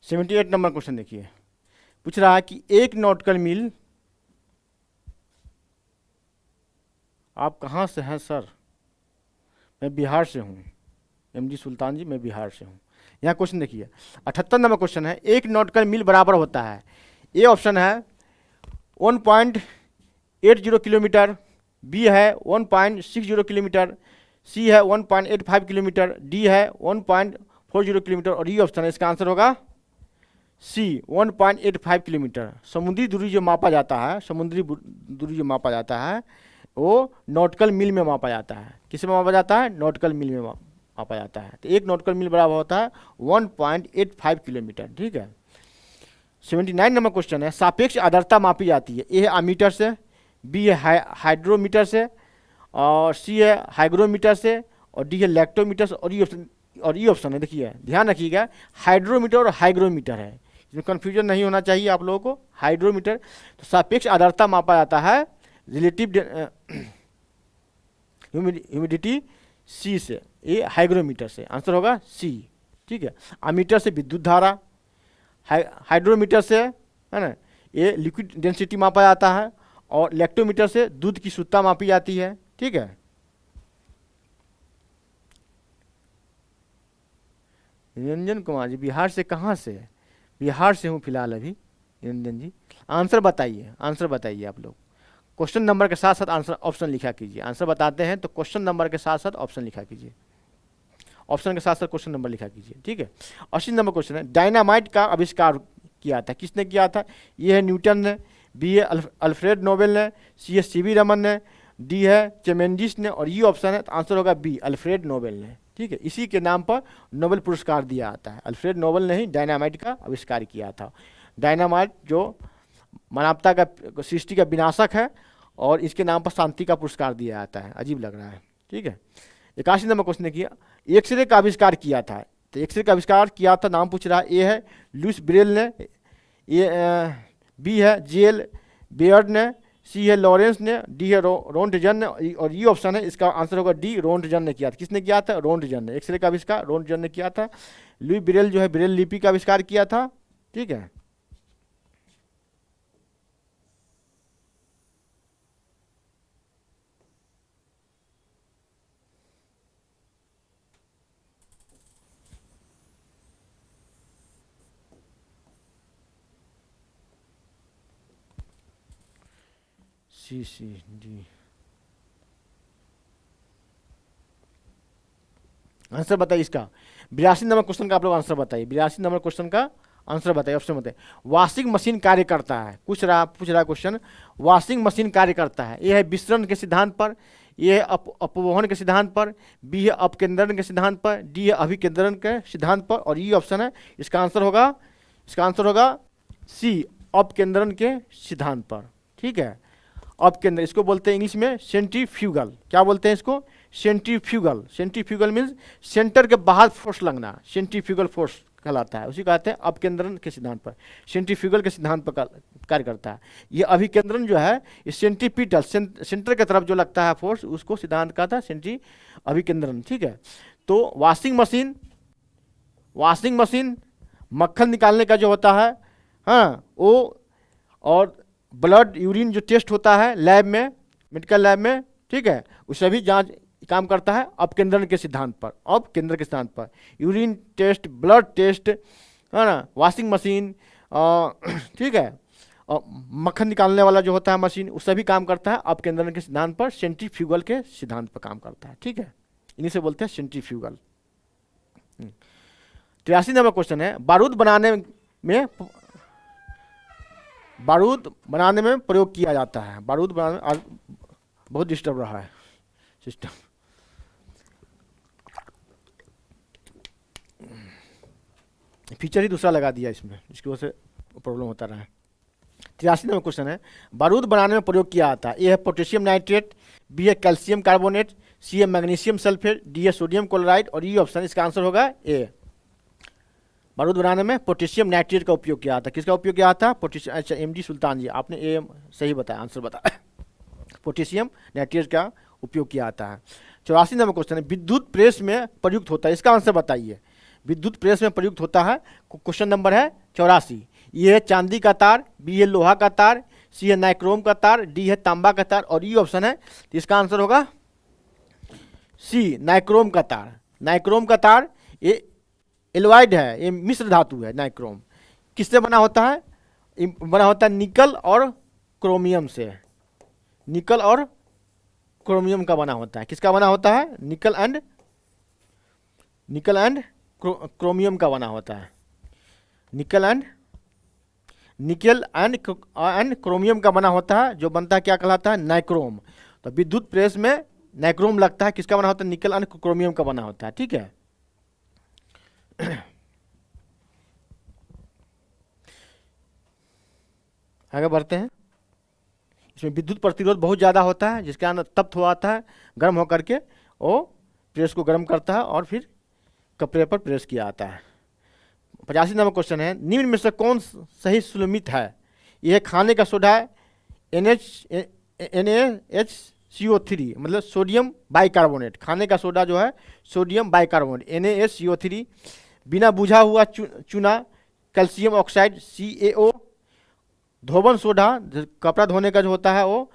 सेवेंटी 78 नंबर क्वेश्चन देखिए, पूछ रहा है कि एक नॉटिकल मील, आप कहाँ से हैं सर? मैं बिहार से हूँ। MD सुल्तान जी, मैं बिहार से हूँ। यहाँ क्वेश्चन देखिए, 78 नंबर क्वेश्चन है, एक नॉटिकल मील बराबर होता है, ए ऑप्शन है 1.80 किलोमीटर, बी है 1.60 किलोमीटर, सी है 1.85 किलोमीटर, डी है 1.40 किलोमीटर और ये ऑप्शन है इसका आंसर होगा सी 1.85 किलोमीटर। समुद्री दूरी जो मापा जाता है, समुद्री दूरी जो मापा जाता है वो नॉटिकल मील में मापा जाता है। किस में मापा जाता है? नॉटिकल मील में मापा जाता है। तो एक नॉटिकल मील बराबर होता है 1.85 किलोमीटर। ठीक है। 79 नंबर क्वेश्चन है, सापेक्ष आर्द्रता मापी जाती है, ए है अमीटर से, बी है हाइड्रोमीटर से और सी है हाइग्रोमीटर से और डी है लैक्टोमीटर से और ये ऑप्शन और ई ऑप्शन है। देखिए ध्यान रखिएगा, हाइड्रोमीटर और हाइग्रोमीटर है, इसमें कन्फ्यूजन नहीं होना चाहिए आप लोगों को। हाइड्रोमीटर तो सापेक्ष आर्द्रता मापा जाता है रिलेटिव ह्यूमिडिटी सी से, ये हाइग्रोमीटर से, आंसर होगा सी। ठीक है, अमीटर से विद्युत धारा, हाइड्रोमीटर से है ना ये लिक्विड डेंसिटी मापा जाता है, और लैक्टोमीटर से दूध की शुद्धता मापी जाती है। ठीक है, निरंजन कुमार जी बिहार से, कहाँ से? बिहार से हूँ फिलहाल अभी। निरंजन जी आंसर बताइए, आंसर बताइए आप लोग। क्वेश्चन नंबर के साथ साथ आंसर ऑप्शन लिखा कीजिए। आंसर बताते हैं तो क्वेश्चन नंबर के साथ साथ ऑप्शन लिखा कीजिए, ऑप्शन के साथ साथ क्वेश्चन नंबर लिखा कीजिए। ठीक है, 80 नंबर क्वेश्चन है, डायनामाइट का आविष्कार किया था, किसने किया था? ये है न्यूटन ने, बी है अल्फ्रेड नोबेल ने, सी है सीवी रमन ने, डी है चेमेंडिस ने, और ये ऑप्शन है तो आंसर होगा बी अल्फ्रेड नोबेल ने। ठीक है, इसी के नाम पर नोबेल पुरस्कार दिया जाता है। अल्फ्रेड नोबेल ने ही डायनामाइट का आविष्कार किया था। डायनामाइट जो मानवता का सृष्टि का विनाशक है, और इसके नाम पर शांति का पुरस्कार दिया जाता है। अजीब लग रहा है। ठीक है, 81 नंबर क्वेश्चन ने किया, एक्सरे का आविष्कार किया था, तो एक्सरे का आविष्कार किया था, नाम पूछ रहा है। ए है लुइस ब्रेल ने, बी है जेल बेयर्ड ने, सी है लॉरेंस ने, डी है रोन्टजन ने, और ये ऑप्शन है इसका आंसर होगा डी रोन्टजन ने किया था। किसने किया था? रोन्टजन ने। एक्सरे का आविष्कार रोन्टजन ने किया था। लुई ब्रेल जो है ब्रेल लिपि का आविष्कार किया था। ठीक है, सी सी डी। आंसर बताइए इसका। 82 नंबर क्वेश्चन का आप लोग आंसर बताइए। 82 नंबर क्वेश्चन का आंसर बताइए, ऑप्शन बताइए। वॉशिंग मशीन कार्य करता है, पूछ रहा क्वेश्चन, वॉशिंग मशीन कार्य करता है। ये है विसरण के सिद्धांत पर, ये है अपवहन के सिद्धांत पर, बी है अपकेंद्रण के सिद्धांत पर, डी है अभिकेंद्रण के सिद्धांत पर, और ये ऑप्शन है इसका आंसर होगा सी अपकेंद्रण के सिद्धांत पर। ठीक है, अपकेंद्र, इसको बोलते हैं इंग्लिश में सेंट्रीफ्यूगल। क्या बोलते हैं इसको? सेंट्रीफ्यूगल। सेंट्रीफ्यूगल मीन्स सेंटर के बाहर फोर्स लगना, सेंट्रीफ्यूगल फोर्स कहलाता है, उसी कहते हैं अपकेंद्रण के सिद्धांत पर। सेंट्रीफ्यूगल के सिद्धांत पर कार्य करता है। ये अभिकेंद्रण जो है, ये सेंट्रीपिटल सेंटर की तरफ जो लगता है फोर्स, उसको सिद्धांत कहता है सेंट्री अभिकेंद्रण। ठीक है, तो वॉशिंग मशीन मक्खन निकालने का जो होता है, हाँ वो, और ब्लड यूरिन जो टेस्ट होता है लैब में, मेडिकल लैब में, ठीक है, उससे भी जांच काम करता है अपकेंद्रण के सिद्धांत पर। अपकेंद्र के सिद्धांत पर यूरिन टेस्ट, ब्लड टेस्ट, है ना, वॉशिंग मशीन, ठीक है, और मक्खन निकालने वाला जो होता है मशीन, उससे भी काम करता है अपकेंद्रण के सिद्धांत पर, सेंट्रीफ्यूगल के सिद्धांत पर काम करता है। ठीक है, इन्हीं से बोलते हैं सेंट्रीफ्यूगल। 83 नंबर क्वेश्चन है, बारूद बनाने में प्रयोग किया जाता है। बारूद बनाने, आज बहुत डिस्टर्ब रहा है सिस्टम। फीचर ही दूसरा लगा दिया इसमें, इसकी वजह से प्रॉब्लम होता रहा है। 83 नंबर क्वेश्चन है, बारूद बनाने में प्रयोग किया जाता है। ए है पोटेशियम नाइट्रेट, बी है कैल्शियम कार्बोनेट, सी है मैग्नीशियम सल्फेट, डी है सोडियम क्लोराइड, और ये ऑप्शन इसका आंसर होगा ए। बारूद बनाने में पोटेशियम नाइट्रेट का उपयोग किया था। किसका उपयोग किया था? पोटेशियम। अच्छा, एमडी सुल्तान जी आपने ए सही बताया, आंसर बताया, पोटेशियम नाइट्रेट का उपयोग किया जाता है। 84 नंबर क्वेश्चन है, विद्युत प्रेस में प्रयुक्त होता है। इसका आंसर बताइए। विद्युत प्रेस में प्रयुक्त होता है, क्वेश्चन नंबर है 84। ये है चांदी का तार, बी है लोहा का तार, सी है नाइक्रोम का तार, डी है तांबा का तार, और ये ऑप्शन है तो इसका आंसर होगा सी नाइक्रोम का तार। नाइक्रोम का तार ये एलॉयड है, ये मिश्र धातु है। नाइक्रोम किससे बना होता है? बना होता है निकल और क्रोमियम से। निकल और क्रोमियम का बना होता है। किसका बना होता है? निकल एंड क्रोमियम का बना होता है। निकल एंड क्रोमियम का बना होता है, जो बनता है क्या कहलाता है? नाइक्रोम। तो विद्युत प्रेस में नाइक्रोम लगता है, किसका बना होता है? निकल एंड क्रोमियम का बना होता है। ठीक है, आगे बढ़ते हैं। इसमें विद्युत प्रतिरोध बहुत ज़्यादा होता है, जिसके अंदर तप्त हो आता है, गर्म होकर के वो प्रेस को गर्म करता है और फिर कपड़े पर प्रेस किया जाता है। 85 नंबर क्वेश्चन है, निम्न में से कौन सही सुलमित है? यह खाने का सोडा है, NaHCO3 मतलब सोडियम बाइकार्बोनेट, खाने का सोडा जो है सोडियम बाइकार्बोनेट NaCO3, बिना बुझा हुआ चूना कैल्शियम ऑक्साइड CaO, धोबन सोडा कपड़ा धोने का जो होता है वो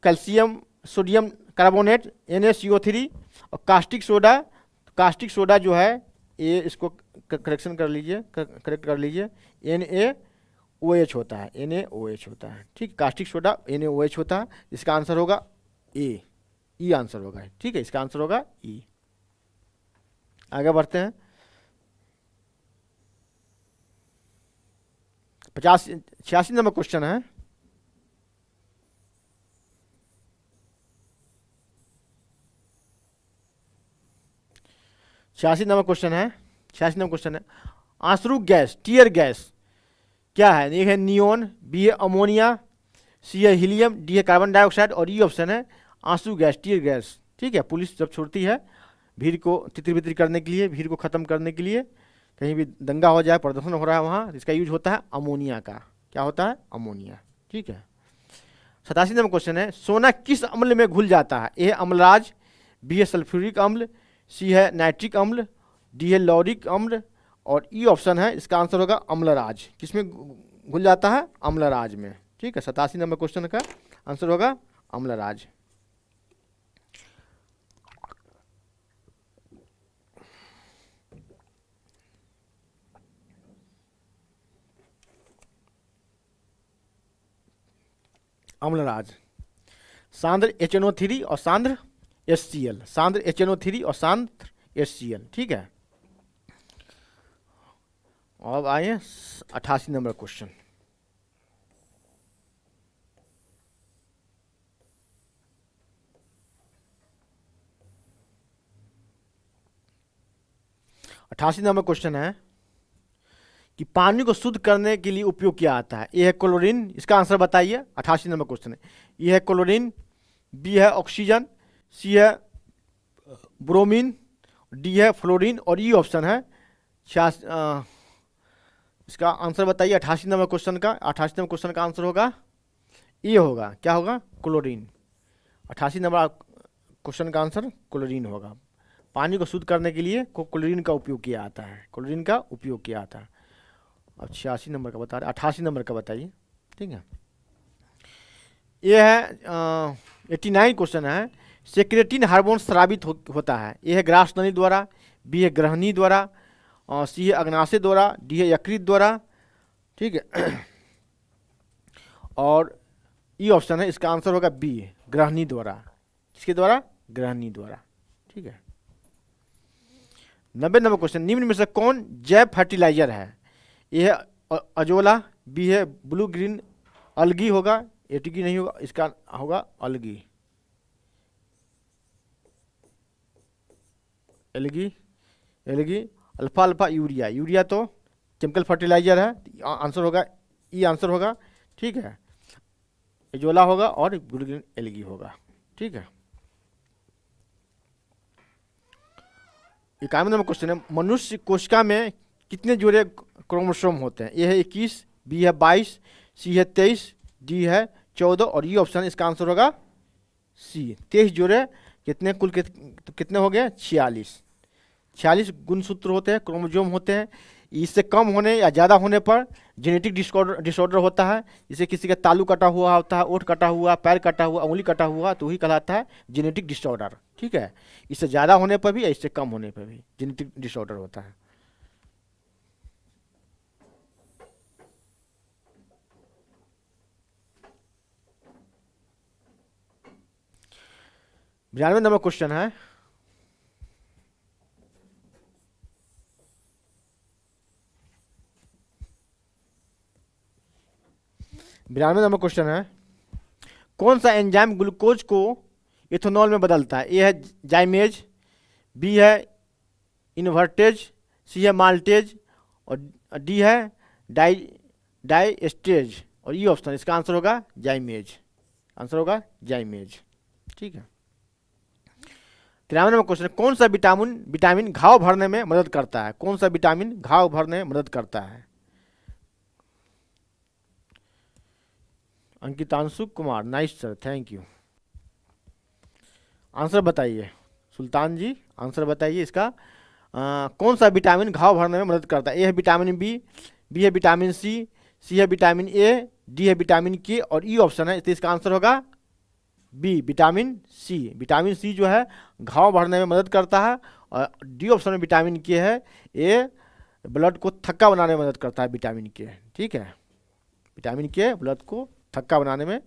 कैल्शियम सोडियम कार्बोनेट NaCO3, और कास्टिक सोडा जो है ये इसको करेक्शन कर लीजिए, करेक्ट कर लीजिए, NaOH होता है, NaOH होता है, ठीक। कास्टिक सोडा NaOH होता है, इसका आंसर होगा ई आंसर होगा, ठीक है, इसका आंसर होगा ई। आगे बढ़ते हैं। 86 नंबर क्वेश्चन है, छियासी नंबर क्वेश्चन है, आंसरू गैस, टीयर गैस क्या है? एक है नियोन, बी है अमोनिया, सी है हीलियम, डी है कार्बन डाइऑक्साइड, और ई ऑप्शन है आंसू गैस, टीयर गैस, ठीक है। पुलिस जब छोड़ती है भीड़ को तितर बितर करने के लिए, भीड़ को ख़त्म करने के लिए, कहीं भी दंगा हो जाए, प्रदर्शन हो रहा है वहाँ, इसका यूज होता है अमोनिया का। क्या होता है? अमोनिया, ठीक है। 87 नंबर क्वेश्चन है, सोना किस अम्ल में घुल जाता है? ए है अम्लराज, बी है सल्फ्यूरिक अम्ल, सी है नाइट्रिक अम्ल, डी है लॉरिक अम्ल, और ई ऑप्शन है इसका आंसर होगा अम्लराज। किसमें घुल जाता है? अम्लराज में, ठीक है। 87 नंबर क्वेश्चन का आंसर होगा अम्लराज। अम्लराज, सांद्र HNO3 और सांद्र HCl, सांद्र HNO3 और सांद्र HCl, ठीक है। अब आइए 88 नंबर क्वेश्चन। अट्ठासी नंबर क्वेश्चन है कि पानी को शुद्ध करने के लिए उपयोग किया जाता है। ए है क्लोरीन, इसका आंसर बताइए। 88 नंबर क्वेश्चन है, ए है क्लोरीन, बी है ऑक्सीजन, सी है ब्रोमीन, डी है फ्लोरीन, और ई ऑप्शन है इसका आंसर बताइए 88 नंबर क्वेश्चन का। 88 नंबर क्वेश्चन का आंसर होगा ये होगा, क्या होगा? क्लोरीन। 88 नंबर क्वेश्चन का आंसर क्लोरीन होगा। पानी को शुद्ध करने के लिए क्लोरीन का उपयोग किया जाता है, क्लोरीन का उपयोग किया जाता है। अब 86 नंबर का बता रहे, 88 नंबर का बताइए, ठीक है। ये है 89 क्वेश्चन है, सेक्रेटिन हार्मोन स्रावित होता है। ए है ग्रास नली द्वारा, बी है ग्रहणी द्वारा, सी है अग्नाशय द्वारा, डी है यकृत द्वारा, ठीक है। और ई ऑप्शन है इसका आंसर होगा बी, ग्रहणी द्वारा। किसके द्वारा? ग्रहणी द्वारा, ठीक है। 90 नंबर क्वेश्चन, निम्न में से कौन जैव फर्टिलाइजर है? ए है अजोला, बी है ब्लू ग्रीन अलगी होगा, एटीकी नहीं होगा, इसका होगा algae, algae, algae. Alpha alpha urea, urea तो केमिकल फर्टिलाइजर है, आंसर होगा ई आंसर होगा, ठीक है। एजोला होगा और ब्लू ग्रीन एलगी होगा, ठीक है। 91 नंबर क्वेश्चन है, मनुष्य कोशिका में कितने जोड़े क्रोमोसोम होते हैं? ए है 21, बी है 22, सी है 23, डी है 14, और ई ऑप्शन इसका आंसर होगा सी, 23 जोड़े। कितने कुल कितने हो गए? 46 गुणसूत्र होते हैं, क्रोमोसोम होते हैं। इससे कम होने या ज़्यादा होने पर जेनेटिक डिसऑर्डर होता है। जैसे किसी का तालू कटा हुआ होता है, ओठ कटा हुआ, पैर कटा हुआ, उंगली कटा हुआ, तो वही कहलाता है जेनेटिक डिसऑर्डर, ठीक है। इससे ज़्यादा होने पर भी या इससे कम होने पर भी जेनेटिक डिसऑर्डर होता है। बिरानवे नंबर क्वेश्चन है, कौन सा एंजाइम ग्लूकोज को इथेनॉल में बदलता है? ए है जाइमेज, बी है इन्वर्टेज, सी है माल्टेज, और डी है डाइएस्टेज, और ई ऑप्शन इसका आंसर होगा जाइमेज, आंसर होगा जाइमेज, ठीक है। 93 नंबर क्वेश्चन है, कौन सा विटामिन विटामिन घाव भरने में मदद करता है? कौन सा विटामिन घाव भरने में मदद करता है? Ankitanshu Kumar, nice sir, thank you. Answer बताइए सुल्तान जी, आंसर बताइए इसका। कौन सा विटामिन घाव भरने में मदद करता है? ए है विटामिन बी है विटामिन सी है विटामिन ए, डी है विटामिन के और ई ऑप्शन है, तो इसका आंसर होगा B vitamin C. Vitamin C जो है घाव भरने में मदद करता है, और डी ऑप्शन में विटामिन के है, ए ब्लड को थक्का बनाने में मदद करता है विटामिन के। ठीक है, विटामिन के ब्लड को थक्का बनाने में,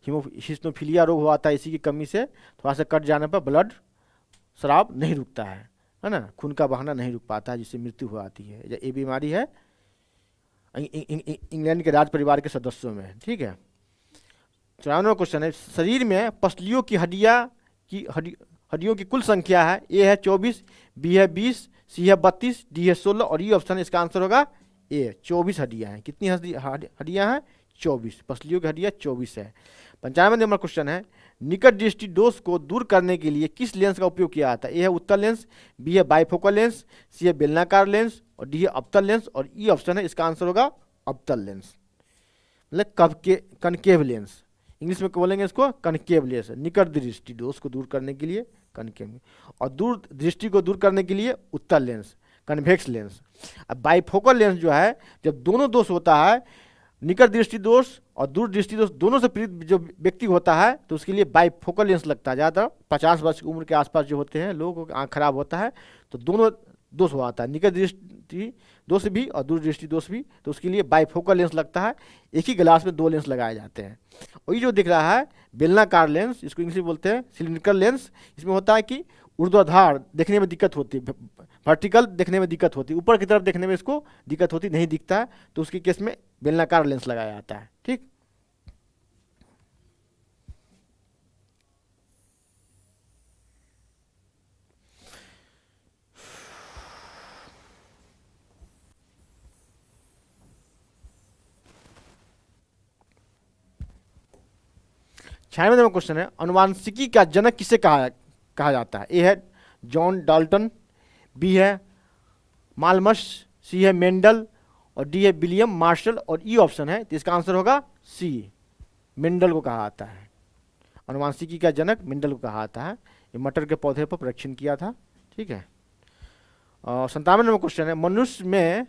हिस्नोफीलिया रोग हुआ था, इसी की कमी से थोड़ा सा कट जाने पर ब्लड शराब नहीं रुकता है ना, खून का बहाना नहीं रुक पाता है, जिससे मृत्यु हो आती है। ये बीमारी है इंग्लैंड के राज परिवार के सदस्यों में। ठीक है, 94वां क्वेश्चन है, शरीर में पसलियों की हड्डियों की कुल संख्या है? ए है 24, बी है 20, सी है 32, डी है 16 और ई ऑप्शन है, इसका आंसर होगा ए 24 हड्डियां हैं। कितनी हड्डियां हैं? 24, पसलियों की हड्डियां 24 है। 95 नंबर क्वेश्चन है, निकट दृष्टि दोष को दूर करने के लिए किस लेंस का उपयोग किया जाता है? ए है उत्तल लेंस, बी है बाइफोकल लेंस, सी है बेलनाकार लेंस और डी है अवतल लेंस और ई ऑप्शन है, इसका आंसर होगा अवतल लेंस, मतलब कनकेव लेंस। इंग्लिश में बोलेंगे इसको कनकेव लेंस। निकट दृष्टि दोष को दूर करने के लिए कनकेव, और दूर दृष्टि को दूर करने के लिए उत्तल लेंस, कन्वेक्स लेंस। अब बाइफोकल लेंस जो है, जब दोनों दोष होता है, निकट दृष्टि दोष और दूर दृष्टि दोष दोनों से पीड़ित जो व्यक्ति होता है, तो उसके लिए बाइफोकल लेंस लगता है। ज़्यादातर 50 वर्ष की उम्र के आसपास जो होते हैं लोगों को आँख खराब होता है, तो दोनों दोष हो आता है, निकट दृष्टि दोष भी और दूर दृष्टि दोष भी, तो उसके लिए बाइफोकल लेंस लगता है। एक ही ग्लास में 2 लेंस लगाए जाते हैं। और ये जो दिख रहा है बेलनाकार लेंस, इसको इंग्लिश में बोलते हैं सिलिंड्रिकल लेंस। इसमें होता है कि ऊर्ध्वाधर देखने में दिक्कत होती है, वर्टिकल देखने में दिक्कत होती है, ऊपर की तरफ देखने में इसको दिक्कत होती नहीं दिखता है, तो उसके केस में बेलनाकार लेंस लगाया जाता है। ठीक, छाया नंबर क्वेश्चन है, अनुवांशिकी का जनक किसे कहा जाता है? ए है जॉन डाल्टन, बी है मालमस, सी है मेंडल और डी है विलियम मार्शल और ई ऑप्शन है, तो इसका आंसर होगा सी, मेंडल को कहा जाता है। अनुवांशिकी का जनक मेंडल को कहा जाता है। ये मटर के पौधे पर परीक्षण किया था। ठीक है, और 57 नंबर क्वेश्चन है, मनुष्य में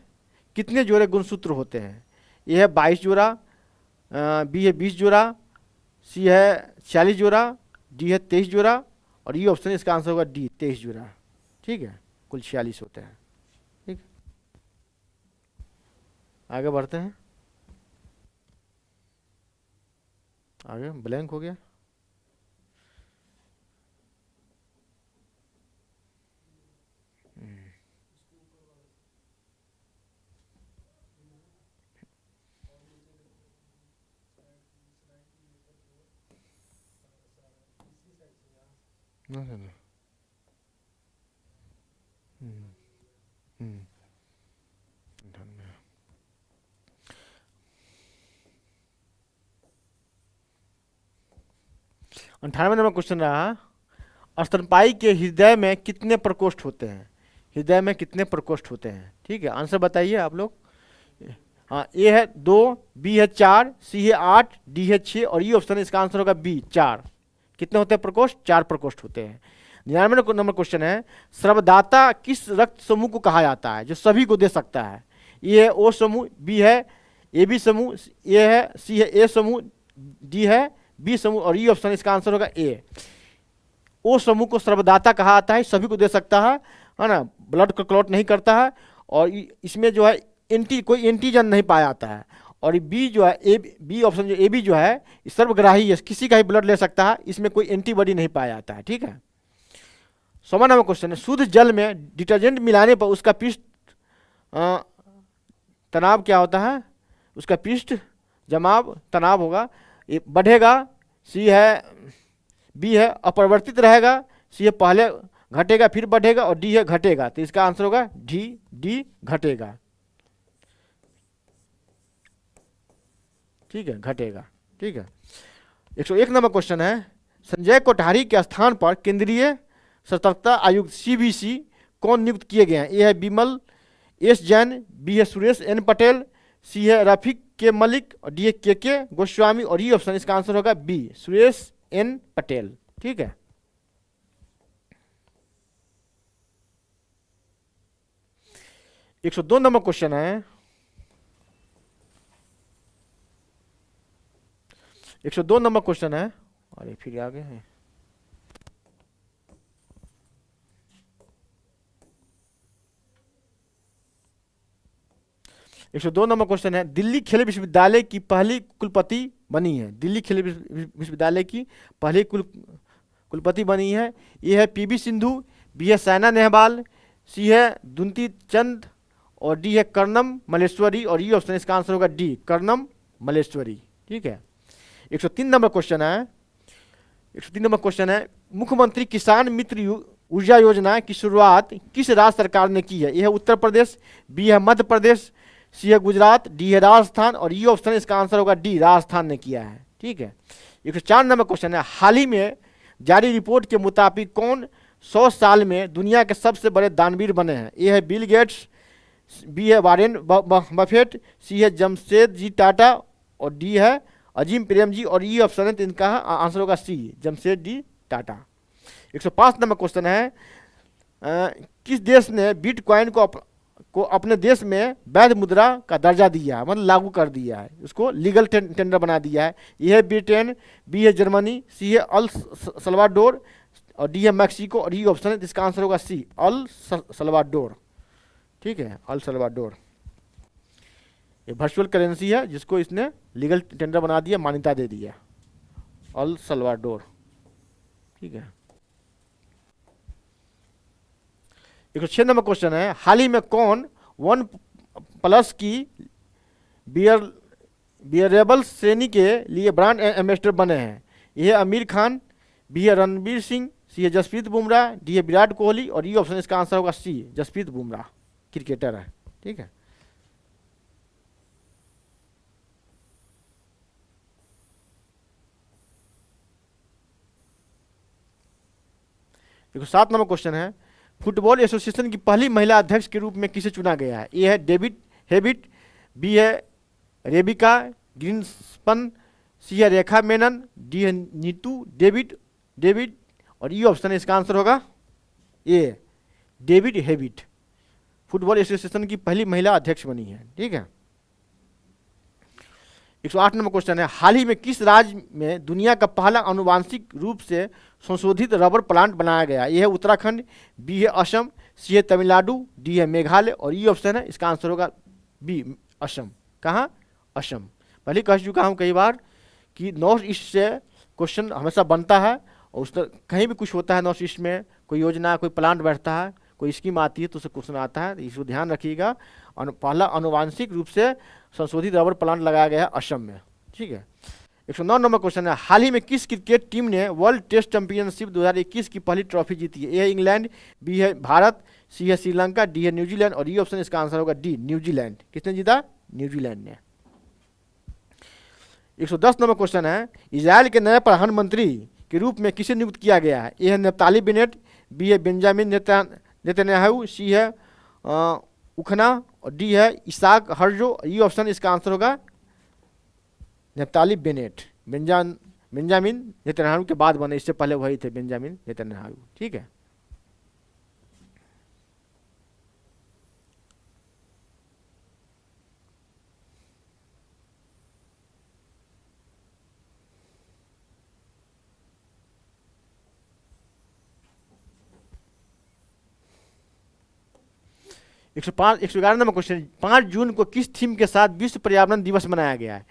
कितने जोड़े गुणसूत्र होते हैं? ए है 22 जोड़ा, बी है 20 जोड़ा, सी है 46 जोड़ा, डी है 23 जोड़ा और ई ऑप्शन इसका आंसर होगा डी 23 जोड़ा। ठीक है, कुल 46 होते हैं। ठीक, आगे बढ़ते हैं। आगे ब्लैंक हो गया। नहीं, 98 नंबर क्वेश्चन रहा, स्तनपायी के हृदय में कितने प्रकोष्ठ होते हैं? हृदय में कितने प्रकोष्ठ होते हैं? ठीक है, आंसर बताइए आप लोग। हाँ, ए है 2, बी है 4, सी है 8, डी है 6 और ई ऑप्शन है, इसका आंसर होगा बी 4। कितने होते हैं प्रकोष्ठ? 4 प्रकोष्ठ होते हैं। 99 नंबर क्वेश्चन है, सर्वदाता किस रक्त समूह को कहा जाता है जो सभी को दे सकता है? ए है ओ समूह, बी है ए बी समूह, ए है सी है ए समूह, डी है बी समूह और ई ऑप्शन इसका आंसर होगा ए। ओ समूह को सर्वदाता कहा जाता है, सभी को दे सकता है ना, ब्लड को क्लॉट नहीं करता है, और इसमें जो है कोई एंटीजन नहीं पाया जाता है। और बी जो है बी ऑप्शन जो ए बी जो है सर्वग्राही है, किसी का ही ब्लड ले सकता है, इसमें कोई एंटीबॉडी नहीं पाया जाता है। ठीक है, 100वां नंबर क्वेश्चन है, शुद्ध जल में डिटर्जेंट मिलाने पर उसका पृष्ठ तनाव क्या होता है? उसका पृष्ठ जमाव तनाव होगा, ये बढ़ेगा, सी है बी है अपरिवर्तित रहेगा, सी है पहले घटेगा फिर बढ़ेगा और डी है घटेगा, तो इसका आंसर होगा डी घटेगा। ठीक है, घटेगा। ठीक है, 101 नंबर क्वेश्चन है, संजय कोठारी के स्थान पर केंद्रीय सतर्कता आयुक्त CBC कौन नियुक्त किए गए हैं? ए है बिमल एस जैन, बी है सुरेश एन पटेल, सी है रफीक के मलिक और डी है के गोस्वामी और ये ऑप्शन इसका आंसर होगा बी सुरेश एन पटेल। ठीक है, एक 102 नंबर क्वेश्चन है। 102 नंबर क्वेश्चन है। अरे फिर आगे है। एक 102 नंबर क्वेश्चन है। दिल्ली खेल विश्वविद्यालय की पहली कुलपति बनी है। दिल्ली खेल विश्वविद्यालय की पहली कुलपति बनी है। ये है PV सिंधु, बी है साइना नेहवाल, सी है दुंती चंद और डी है कर्णम मल्लेश्वरी और ये ऑप्शन इसका आंसर होगा डी कर्णम मल्लेश्वरी। ठीक है, 103 नंबर क्वेश्चन है। 103 नंबर क्वेश्चन है, मुख्यमंत्री किसान मित्र ऊर्जा योजना की शुरुआत किस राज्य सरकार ने की है? यह है उत्तर प्रदेश, बी है मध्य प्रदेश, सी है गुजरात, डी है राजस्थान और ये ऑप्शन इसका आंसर होगा डी राजस्थान ने किया है। ठीक है, 104 नंबर क्वेश्चन है। हाल ही में जारी रिपोर्ट के मुताबिक कौन 100 साल में दुनिया के सबसे बड़े दानवीर बने हैं? ए है बिल गेट्स, बी है वारेन बफेट, सी है जमशेदजी टाटा और डी है अजीम प्रेमजी और ये ऑप्शन है तो इनका आंसर होगा सी जमशेदजी टाटा। 105 नंबर क्वेश्चन है, किस देश ने बिटकॉइन को अपने देश में वैध मुद्रा का दर्जा दिया है, मतलब लागू कर दिया है, उसको लीगल टेंडर बना दिया है? ये है ब्रिटेन, बी है जर्मनी, सी है अल सल्वाडोर और डी है मैक्सिको और ये ऑप्शन है इसका आंसर होगा सी अल सल्वाडोर। ठीक है, अल सल्वाडोर ये वर्चुअल करेंसी है जिसको इसने लीगल टेंडर बना दिया, मान्यता दे दी है, अल सल्वाडोर। ठीक है, 106 नंबर क्वेश्चन है। हाल ही में कौन OnePlus की बियरेबल श्रेणी के लिए ब्रांड एम्बेसडर बने हैं? ये है आमिर खान, बी है रणवीर सिंह, सी है जसप्रीत बुमराह, डी है विराट कोहली और ये ऑप्शन इसका आंसर होगा सी जसप्रीत बुमराह, क्रिकेटर है। ठीक है, 107 नंबर क्वेश्चन है। फुटबॉल एसोसिएशन की पहली महिला अध्यक्ष के रूप में किसे चुना गया है? ए है डेविड हेबिट, बी है रेबिका ग्रीनस्पन, सी है रेखा मेनन, डी है नीतू डेविड और ये ऑप्शन है इसका आंसर होगा ए डेविड हेबिट। फुटबॉल एसोसिएशन की पहली महिला अध्यक्ष बनी है। ठीक है, 108 नंबर क्वेश्चन है। हाल ही में किस राज्य में दुनिया का पहला आनुवांशिक रूप से संशोधित रबर प्लांट बनाया गया? यह है उत्तराखंड, बी है असम, सी है तमिलनाडु, डी है मेघालय और ये ऑप्शन है इसका आंसर होगा बी असम। कहाँ? असम। पहले कह चुका हूँ कई बार कि नॉर्थ ईस्ट से क्वेश्चन हमेशा बनता है और उस कहीं भी कुछ होता है नॉर्थ ईस्ट में, कोई योजना कोई प्लांट बैठता है कोई स्कीम आती है तो उससे क्वेश्चन आता है, इसको ध्यान रखिएगा। पहला आनुवांशिक रूप से संशोधित रबर प्लांट लगाया गया है असम में। ठीक है, 109 नंबर क्वेश्चन है। हाल ही में किस क्रिकेट टीम ने वर्ल्ड टेस्ट चैंपियनशिप 2021 की पहली ट्रॉफी जीती है? ए है इंग्लैंड, बी है भारत, सी है श्रीलंका, डी है न्यूजीलैंड और ये ऑप्शन इसका आंसर होगा डी न्यूजीलैंड। किसने जीता? न्यूजीलैंड ने। 110 नंबर क्वेश्चन है। इजराइल के नए प्रधानमंत्री के रूप में किसे नियुक्त किया गया है? ए है नेफ्ताली बेनेट, बी है बेंजामिन नेतन्याहू, सी है उखना और डी है इसाक हर्जो। ये ऑप्शन इसका आंसर होगा नेफ्ताली बेनेट। बेंजामिन नेतन्याहू के बाद बने, इससे पहले वही थे बेंजामिन नेतन्याहू। ठीक है, एक 111 नंबर क्वेश्चन। 5 जून को किस थीम के साथ विश्व पर्यावरण दिवस मनाया गया है?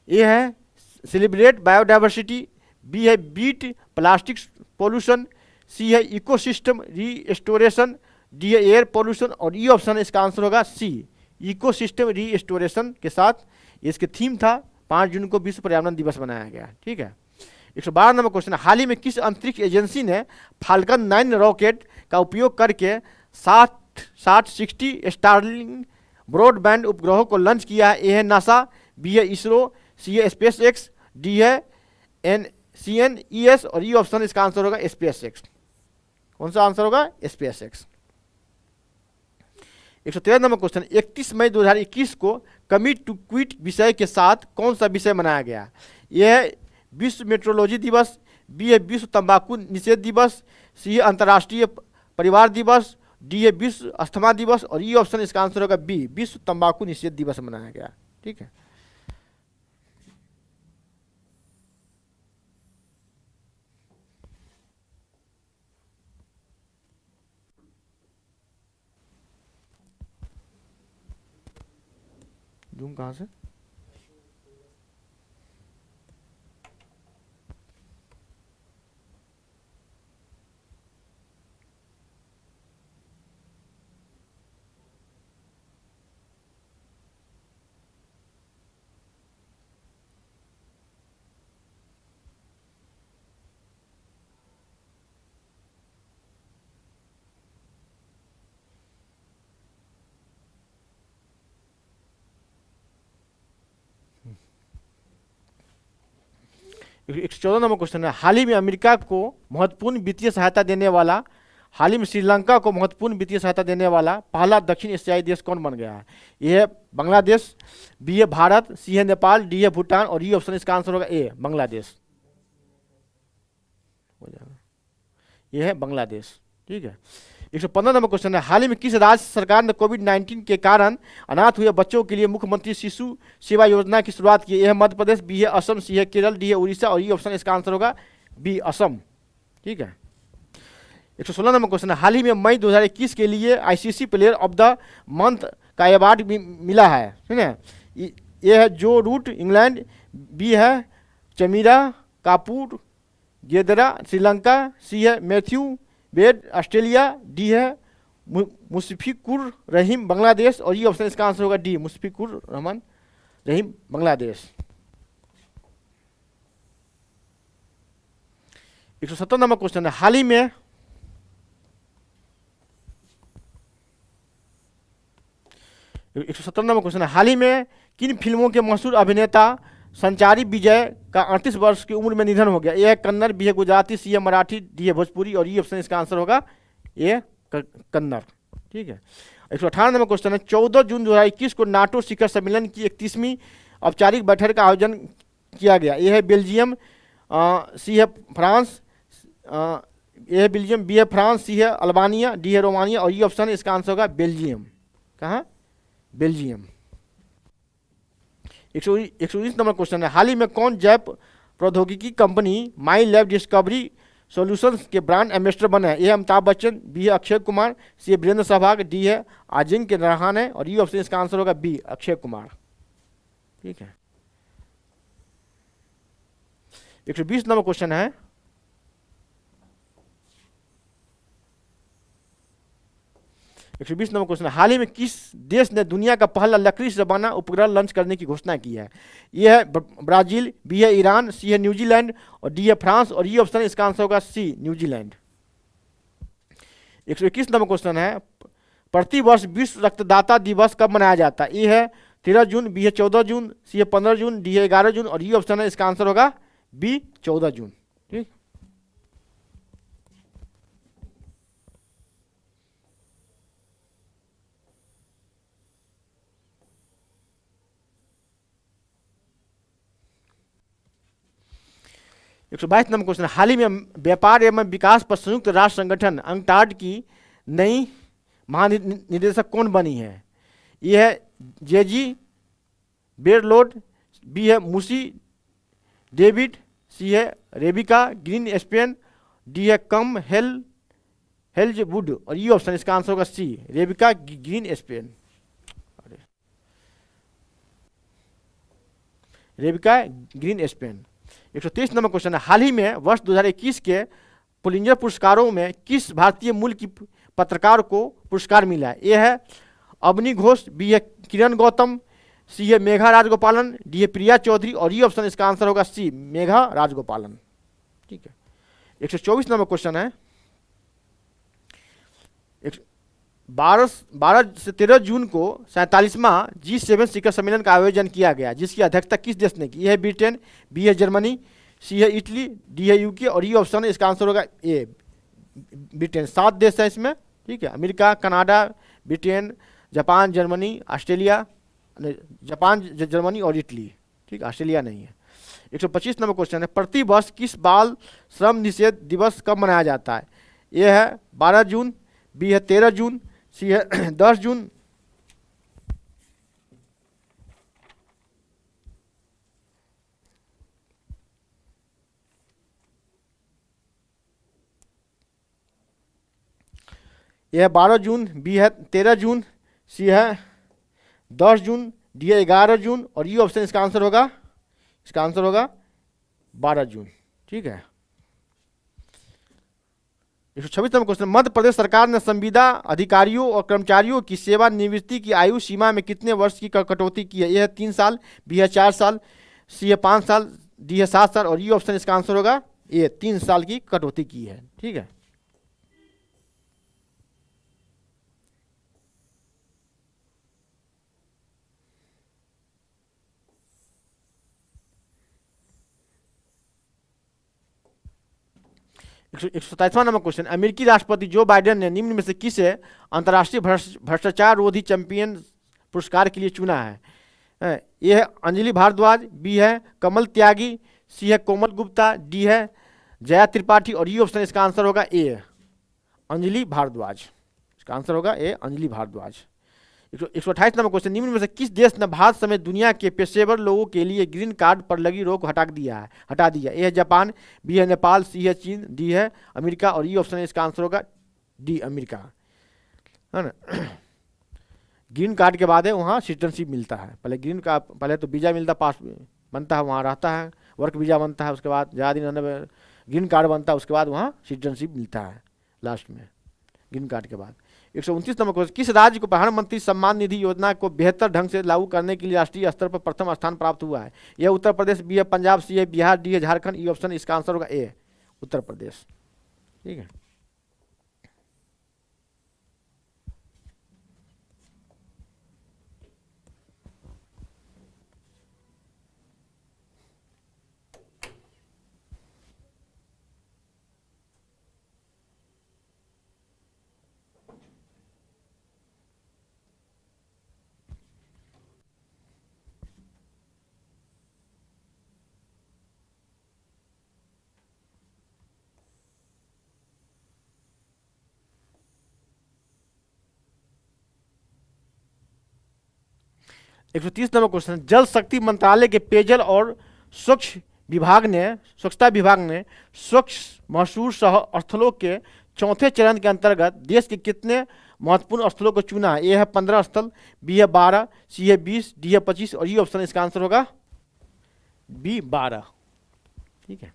ए है सेलिब्रेट बायोडाइवर्सिटी, बी है बीट प्लास्टिक पोल्यूशन, सी है इकोसिस्टम रीस्टोरेशन, डी है एयर पोल्यूशन और ये ऑप्शन इसका आंसर होगा सी इकोसिस्टम रीस्टोरेशन के साथ इसके थीम था। 5 जून को विश्व पर्यावरण दिवस मनाया गया। ठीक है, 112 नंबर क्वेश्चन। हाल ही में किस अंतरिक्ष एजेंसी ने फाल्कन 9 रॉकेट का उपयोग करके 60 स्टारलिंक ब्रॉडबैंड उपग्रहों को लॉन्च किया है? ए है नासा, बी है इसरो, सी है स्पेस एक्स, डी है CNES और ये ऑप्शन इसका आंसर होगा स्पेस एक्स। कौन सा आंसर होगा? Space x. 113 नंबर क्वेश्चन, 31 मई 2021 को कमिट टू क्विट विषय के साथ कौन सा विषय मनाया गया? यह है विश्व मेट्रोलॉजी दिवस, बी है विश्व तंबाकू निषेध दिवस, सी है अंतर्राष्ट्रीय परिवार दिवस, डी है विश्व अस्थमा दिवस, और ये ऑप्शन इसका आंसर होगा बी, विश्व तंबाकू निषेध दिवस मनाया गया। ठीक है, जूम कहाँ से? एक 14 नंबर क्वेश्चन है, हाल ही में अमेरिका को महत्वपूर्ण वित्तीय सहायता देने वाला, हाल ही में श्रीलंका को महत्वपूर्ण वित्तीय सहायता देने वाला पहला दक्षिण एशियाई देश कौन बन गया है? ये है बांग्लादेश, बी है भारत, सी है नेपाल, डी है भूटान, और ये ऑप्शन इसका आंसर होगा ए, बांग्लादेश हो जाएगा। ये है बांग्लादेश। ठीक है, 115 नंबर क्वेश्चन है, हाल ही में किस राज्य सरकार ने कोविड-19 के कारण अनाथ हुए बच्चों के लिए मुख्यमंत्री शिशु सेवा योजना की शुरुआत की? यह है मध्य प्रदेश, बी है असम, सी है केरल, डी है उड़ीसा, और ये ऑप्शन इसका आंसर होगा बी, असम। ठीक है, 116 नंबर क्वेश्चन है, हाल ही में मई 2021 के लिए ICC player of the month का अवार्ड मिला है। ठीक है, ये है जो रूट इंग्लैंड, बी है चमीरा कापूर गेदरा श्रीलंका, सी है मैथ्यू बेड ऑस्ट्रेलिया, डी है मुशफिकुर रहीम बांग्लादेश, और ये ऑप्शन इसका आंसर होगा डी, मुशफिकुर रहमान रहीम बांग्लादेश। 170 नंबर क्वेश्चन है, हाल ही में 170 नंबर क्वेश्चन है, हाल ही में किन फिल्मों के मशहूर अभिनेता संचारी विजय का 38 वर्ष की उम्र में निधन हो गया? ए है कन्नड़, बी है गुजराती, सी है मराठी, डी है भोजपुरी, और ये ऑप्शन इसका आंसर होगा ए, कन्नड़। ठीक है, 118 नंबर क्वेश्चन है, 14 जून 2021 को नाटो शिखर सम्मेलन की 31वीं औपचारिक बैठक का आयोजन किया गया। ये है बेल्जियम, सी है फ्रांस, ए है बेल्जियम, बी है फ्रांस, सी है अल्बानिया, डी है रोमानिया, और ये ऑप्शन इसका आंसर होगा बेल्जियम। कहाँ? बेल्जियम। 119 नंबर क्वेश्चन है, हाल ही में कौन जैव प्रौद्योगिकी कंपनी माई लैब डिस्कवरी सॉल्यूशंस के ब्रांड एम्बेसडर बने हैं? ए अमिताभ बच्चन, बी है अक्षय कुमार, सी है वीरेंद्र सहवाग, डी है अजिंक्य रहाणे, और ये ऑप्शन इसका आंसर होगा बी, अक्षय कुमार। ठीक है, 120 नंबर क्वेश्चन है, नंबर क्वेश्चन, हाल ही में किस देश ने दुनिया का पहला लकड़ी से बना उपग्रह लॉन्च करने की घोषणा की है? यह है ब्राजील, बी है ईरान, सी है न्यूजीलैंड, और डी है फ्रांस, और ये ऑप्शन इसका आंसर होगा सी, न्यूजीलैंड। 121 नंबर क्वेश्चन है, प्रति वर्ष विश्व रक्तदाता दिवस कब मनाया जाता है? ए है 13 जून, बी है 14 जून, सी है 15 जून, डी है 11 जून, और ये ऑप्शन है इसका आंसर होगा बी, 14 जून। ठीक, एक सौ 22 नंबर क्वेश्चन, हाल ही में व्यापार एवं विकास पर संयुक्त राष्ट्र संगठन अंकटाड की नई महानिदेशक कौन बनी है? ये है जेजी बेरलोड, बी है मुसी डेविड, सी है रेबिका ग्रीन स्पेन, डी है कम हेल्ज वुड, और ये ऑप्शन इसका आंसर होगा C, Rebeca Grynspan. Rebeca Grynspan. 123 number question है, हाल ही में वर्ष 2021 के पुलिंजर पुरस्कारों में किस भारतीय मूल की पत्रकार को पुरस्कार मिला है? ए है अवनी घोष, बी है किरण गौतम, सी है मेघा राजगोपालन, डी है प्रिया चौधरी, और ये ऑप्शन इसका आंसर होगा सी, मेघा राजगोपालन। ठीक है, 124 नंबर क्वेश्चन है, 12 से 13 जून को 47वां G7 शिखर सम्मेलन का आयोजन किया गया, जिसकी अध्यक्षता किस देश ने की? ये है ब्रिटेन, बी है जर्मनी, सी है इटली, डी है यूके, और ये ऑप्शन है इसका आंसर होगा ए, ब्रिटेन, 7 देश हैं इसमें, ठीक है। America, Canada, Britain, Japan, Germany, Australia, Japan, Germany और इटली, ठीक, ऑस्ट्रेलिया नहीं है। 125 नंबर क्वेश्चन है, प्रति वर्ष किस बाल श्रम निषेध दिवस कब मनाया जाता है? ए है 12 जून, बी है 13 जून, सी है 10 जून। ए है 12 जून, बी है 13 जून, सी है 10 जून, डी है 11 जून और ये ऑप्शन इसका आंसर होगा, 12 जून, ठीक है। 126 नंबर क्वेश्चन, मध्य प्रदेश सरकार ने संविदा अधिकारियों और कर्मचारियों की सेवानिवृत्ति की आयु सीमा में कितने वर्ष की कटौती की है? ये है 3 साल, बी है 4 साल, सी है 5 साल, डी है 7 साल और ये ऑप्शन इसका आंसर होगा, ये 3 साल की कटौती की है, ठीक है। एक सौ 27वां नंबर क्वेश्चन, अमेरिकी राष्ट्रपति जो बाइडेन ने निम्न में से किसे अंतर्राष्ट्रीय भ्रष्टाचार रोधी चैंपियन पुरस्कार के लिए चुना है? ए है अंजलि भारद्वाज, बी है कमल त्यागी, सी है कोमल गुप्ता, डी है जया त्रिपाठी और ये ऑप्शन इसका आंसर होगा ए अंजलि भारद्वाज, इसका आंसर होगा ए अंजलि भारद्वाज। 128 नंबर क्वेश्चन, निम्न में से किस देश ने भारत समेत दुनिया के पेशेवर लोगों के लिए ग्रीन कार्ड पर लगी रोक हटा दिया? ए है जापान, बी है नेपाल, सी है चीन, डी है अमेरिका और ये ऑप्शन इसका आंसर होगा डी अमेरिका, है ना। ग्रीन कार्ड के बाद है वहाँ सिटीजनशिप मिलता है, पहले तो वीजा मिलता, पास बनता है, वहाँ रहता है, वर्क वीजा बनता है, उसके बाद ज़्यादा दिन रहने में ग्रीन कार्ड बनता है, उसके बाद वहाँ सिटीजनशिप मिलता है लास्ट में ग्रीन कार्ड के बाद। 129 नंबर क्वेश्चन, किस राज्य को प्रधानमंत्री सम्मान निधि योजना को बेहतर ढंग से लागू करने के लिए राष्ट्रीय स्तर पर प्रथम स्थान प्राप्त हुआ है? यह उत्तर प्रदेश, बी है पंजाब, सी है बिहार, डी है झारखंड। ये ऑप्शन इसका आंसर होगा ए उत्तर प्रदेश, ठीक है। एक सौ 30 नंबर क्वेश्चन, जल शक्ति मंत्रालय के पेयजल और स्वच्छता विभाग ने स्वच्छ मशहूर स्थलों के चौथे चरण के अंतर्गत देश के कितने महत्वपूर्ण स्थलों को चुना है? ए है 15 स्थल, बी है 12, सी है 20, डी है 25 और ये ऑप्शन इसका आंसर होगा बी 12, ठीक है।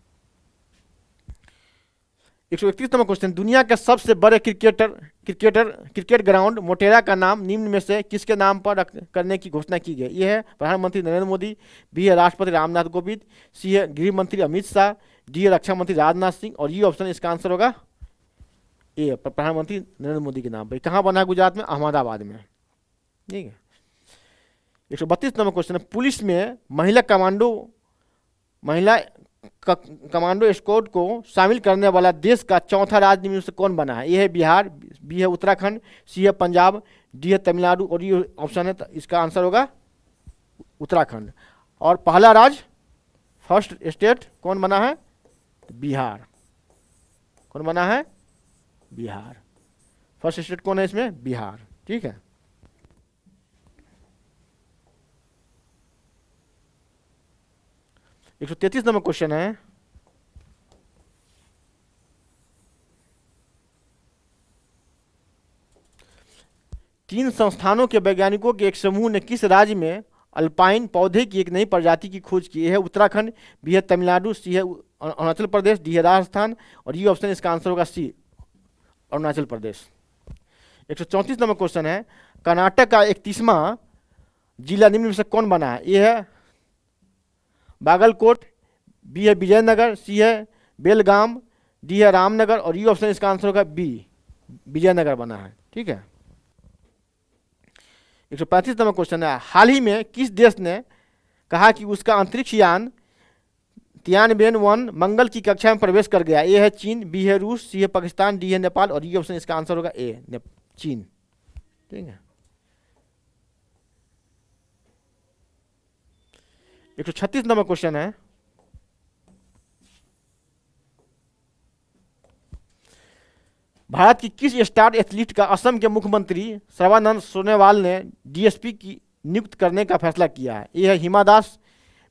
131 नंबर क्वेश्चन, दुनिया के सबसे बड़े क्रिकेट ग्राउंड मोटेरा का नाम निम्न में से किसके नाम पर करने की घोषणा की गई? ये है प्रधानमंत्री नरेंद्र मोदी, बी है राष्ट्रपति रामनाथ कोविंद, सी है गृह मंत्री अमित शाह, डी है रक्षा मंत्री राजनाथ सिंह और ये ऑप्शन इसका आंसर होगा ए प्रधानमंत्री नरेंद्र मोदी के नाम पर। कहाँ बना है? गुजरात में, अहमदाबाद में, ठीक है। 132 नंबर क्वेश्चन, पुलिस में महिला कमांडो स्क्वाड को शामिल करने वाला देश का चौथा राज्य निम्न से कौन बना है? ए है बिहार, बी है उत्तराखंड, सी है पंजाब, डी है तमिलनाडु और ये ऑप्शन है, तो इसका आंसर होगा उत्तराखंड। और पहला राज्य, फर्स्ट स्टेट कौन बना है? बिहार। कौन बना है? बिहार। फर्स्ट स्टेट कौन है इसमें? बिहार, ठीक है। एक 133 नंबर क्वेश्चन है, तीन संस्थानों के वैज्ञानिकों के एक समूह ने किस राज्य में अल्पाइन पौधे की एक नई प्रजाति की खोज की? है उत्तराखंड, बी है तमिलनाडु, सी है अरुणाचल प्रदेश, डी है राजस्थान और ये ऑप्शन इसका आंसर होगा सी अरुणाचल प्रदेश। 134 नंबर क्वेश्चन है, कर्नाटक का 31वां जिला निम्न में से कौन बना है? ए है बागलकोट, बी है विजयनगर, सी है बेलगाम, डी है रामनगर और ये ऑप्शन इसका आंसर होगा बी विजयनगर बना है, ठीक है। 135 नंबर क्वेश्चन है, हाल ही में किस देश ने कहा कि उसका अंतरिक्ष यान तियानबेन 1 मंगल की कक्षा में प्रवेश कर गया? ए है चीन, बी है रूस, सी है पाकिस्तान, डी है नेपाल और ये ऑप्शन इसका आंसर होगा ए चीन। ठीक है। 136 नंबर क्वेश्चन है, भारत की किस स्टार एथलीट का असम के मुख्यमंत्री सर्बानंद सोनोवाल ने डीएसपी की नियुक्त करने का फैसला किया है? ए है हिमा दास,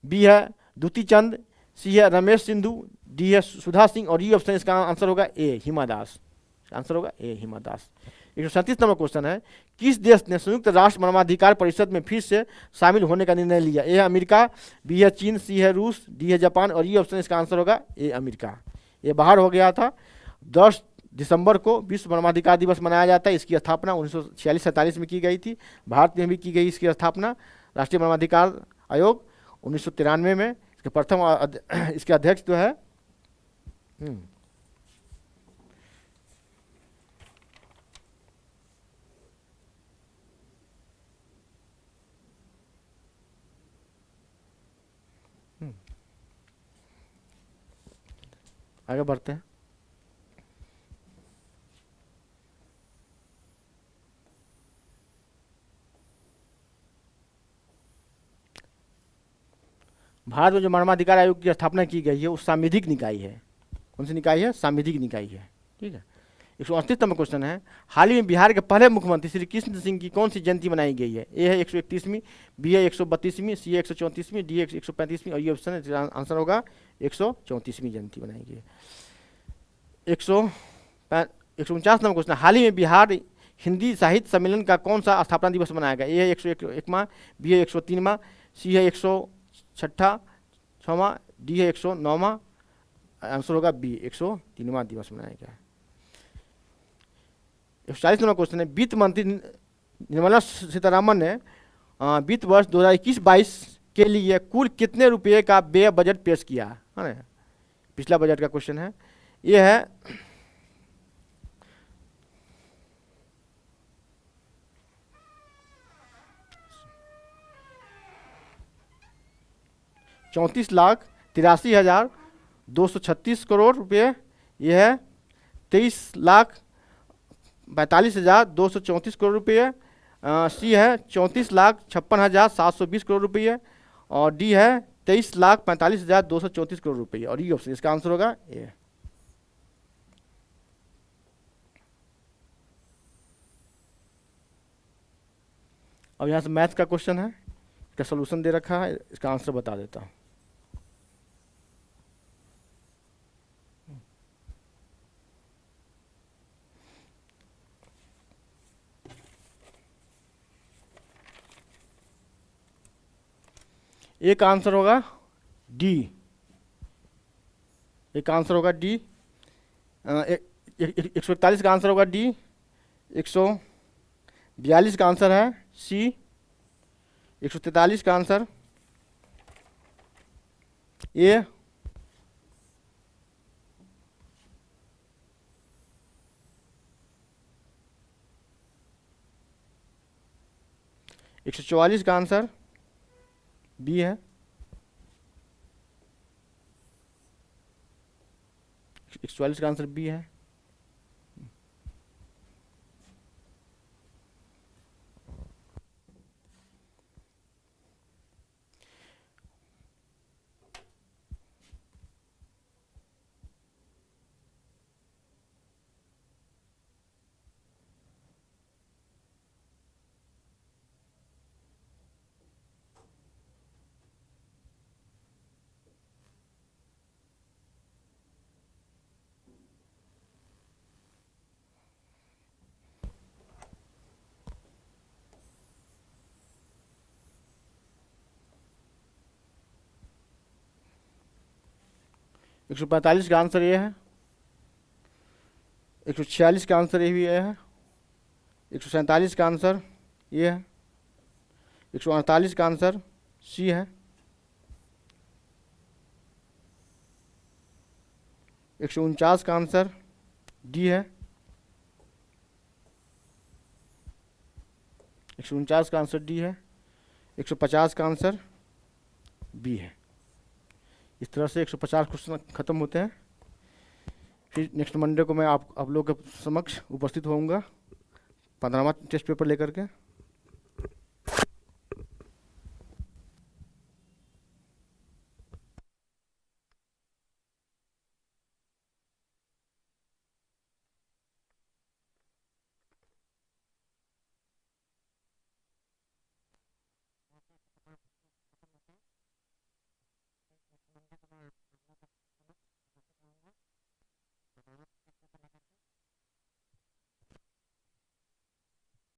बी है दुती चंद, सी है रमेश सिंधु, डी है सुधा सिंह और ये ऑप्शन इसका आंसर होगा ए हिमा दास। आंसर होगा ए हिमा दास। 137 नंबर क्वेश्चन है, किस देश ने संयुक्त राष्ट्र मानवाधिकार परिषद में फिर से शामिल होने का निर्णय लिया? ए है अमेरिका, बी है चीन, सी है रूस, डी है जापान और ये ऑप्शन इसका आंसर होगा ए अमेरिका। ये बाहर हो गया था। 10 दिसंबर को विश्व मानवाधिकार दिवस मनाया जाता है। इसकी स्थापना 1946-47 में की गई थी। भारत में भी की गई इसकी स्थापना। राष्ट्रीय मानवाधिकार आयोग 1993 में। इसके प्रथम इसके अध्यक्ष जो है आगे बढ़ते हैं। भारत में जो मानवाधिकार आयोग की स्थापना की गई है वो सांविधिक निकाय है। कौन सी निकाय है? सांविधिक निकाय है। ठीक है। 138 नंबर क्वेश्चन है, हाल ही में बिहार के पहले मुख्यमंत्री श्री कृष्ण सिंह की कौन सी जयंती मनाई गई है? ए है 131वीं, बी है 132वीं, सी है 134वीं, डी है 135वीं और ये ऑप्शन आंसर होगा 134वीं जयंती मनाई गई है। 149 नंबर क्वेश्चन, हाल ही में बिहार हिंदी साहित्य सम्मेलन का कौन सा स्थापना दिवस मनाया गया? ए है 101वां, बी है 103वां, सी है 106वां, डी है 109वां। आंसर होगा बी 103वां दिवस मनाया गया। 140 नंबर क्वेश्चन है, वित्त मंत्री निर्मला सीतारामन ने वित्त वर्ष 2021-22 के लिए कुल कितने रुपए का व्यय बजट पेश किया है ना? पिछला बजट का क्वेश्चन है। ये है 34,83,236 करोड़ रुपए। यह है 23,42,234 करोड़ रुपये। सी है 34,56,720 करोड़ रुपये और डी है 23,45,234 करोड़ रुपये और ये ऑप्शन इसका आंसर होगा ए। अब यहाँ से मैथ का क्वेश्चन है, इसका सोल्यूशन दे रखा है, इसका आंसर बता देता हूँ। एक आंसर होगा डी, एक आंसर होगा डी। 141 का आंसर होगा डी। 142 का आंसर है सी। 143 का आंसर ए। 144 का आंसर बी है। 144 का आंसर बी है। एक 145 का आंसर ये है। 146 का आंसर ये भी ये है। 147 का आंसर ये है। 148 का आंसर सी है। 149 का आंसर डी है। 149 का आंसर डी है। 150 का आंसर बी है। इस तरह से 150 क्वेश्चन खत्म होते हैं। फिर नेक्स्ट मंडे को मैं आप लोग के समक्ष उपस्थित होऊंगा 15वां टेस्ट पेपर लेकर के।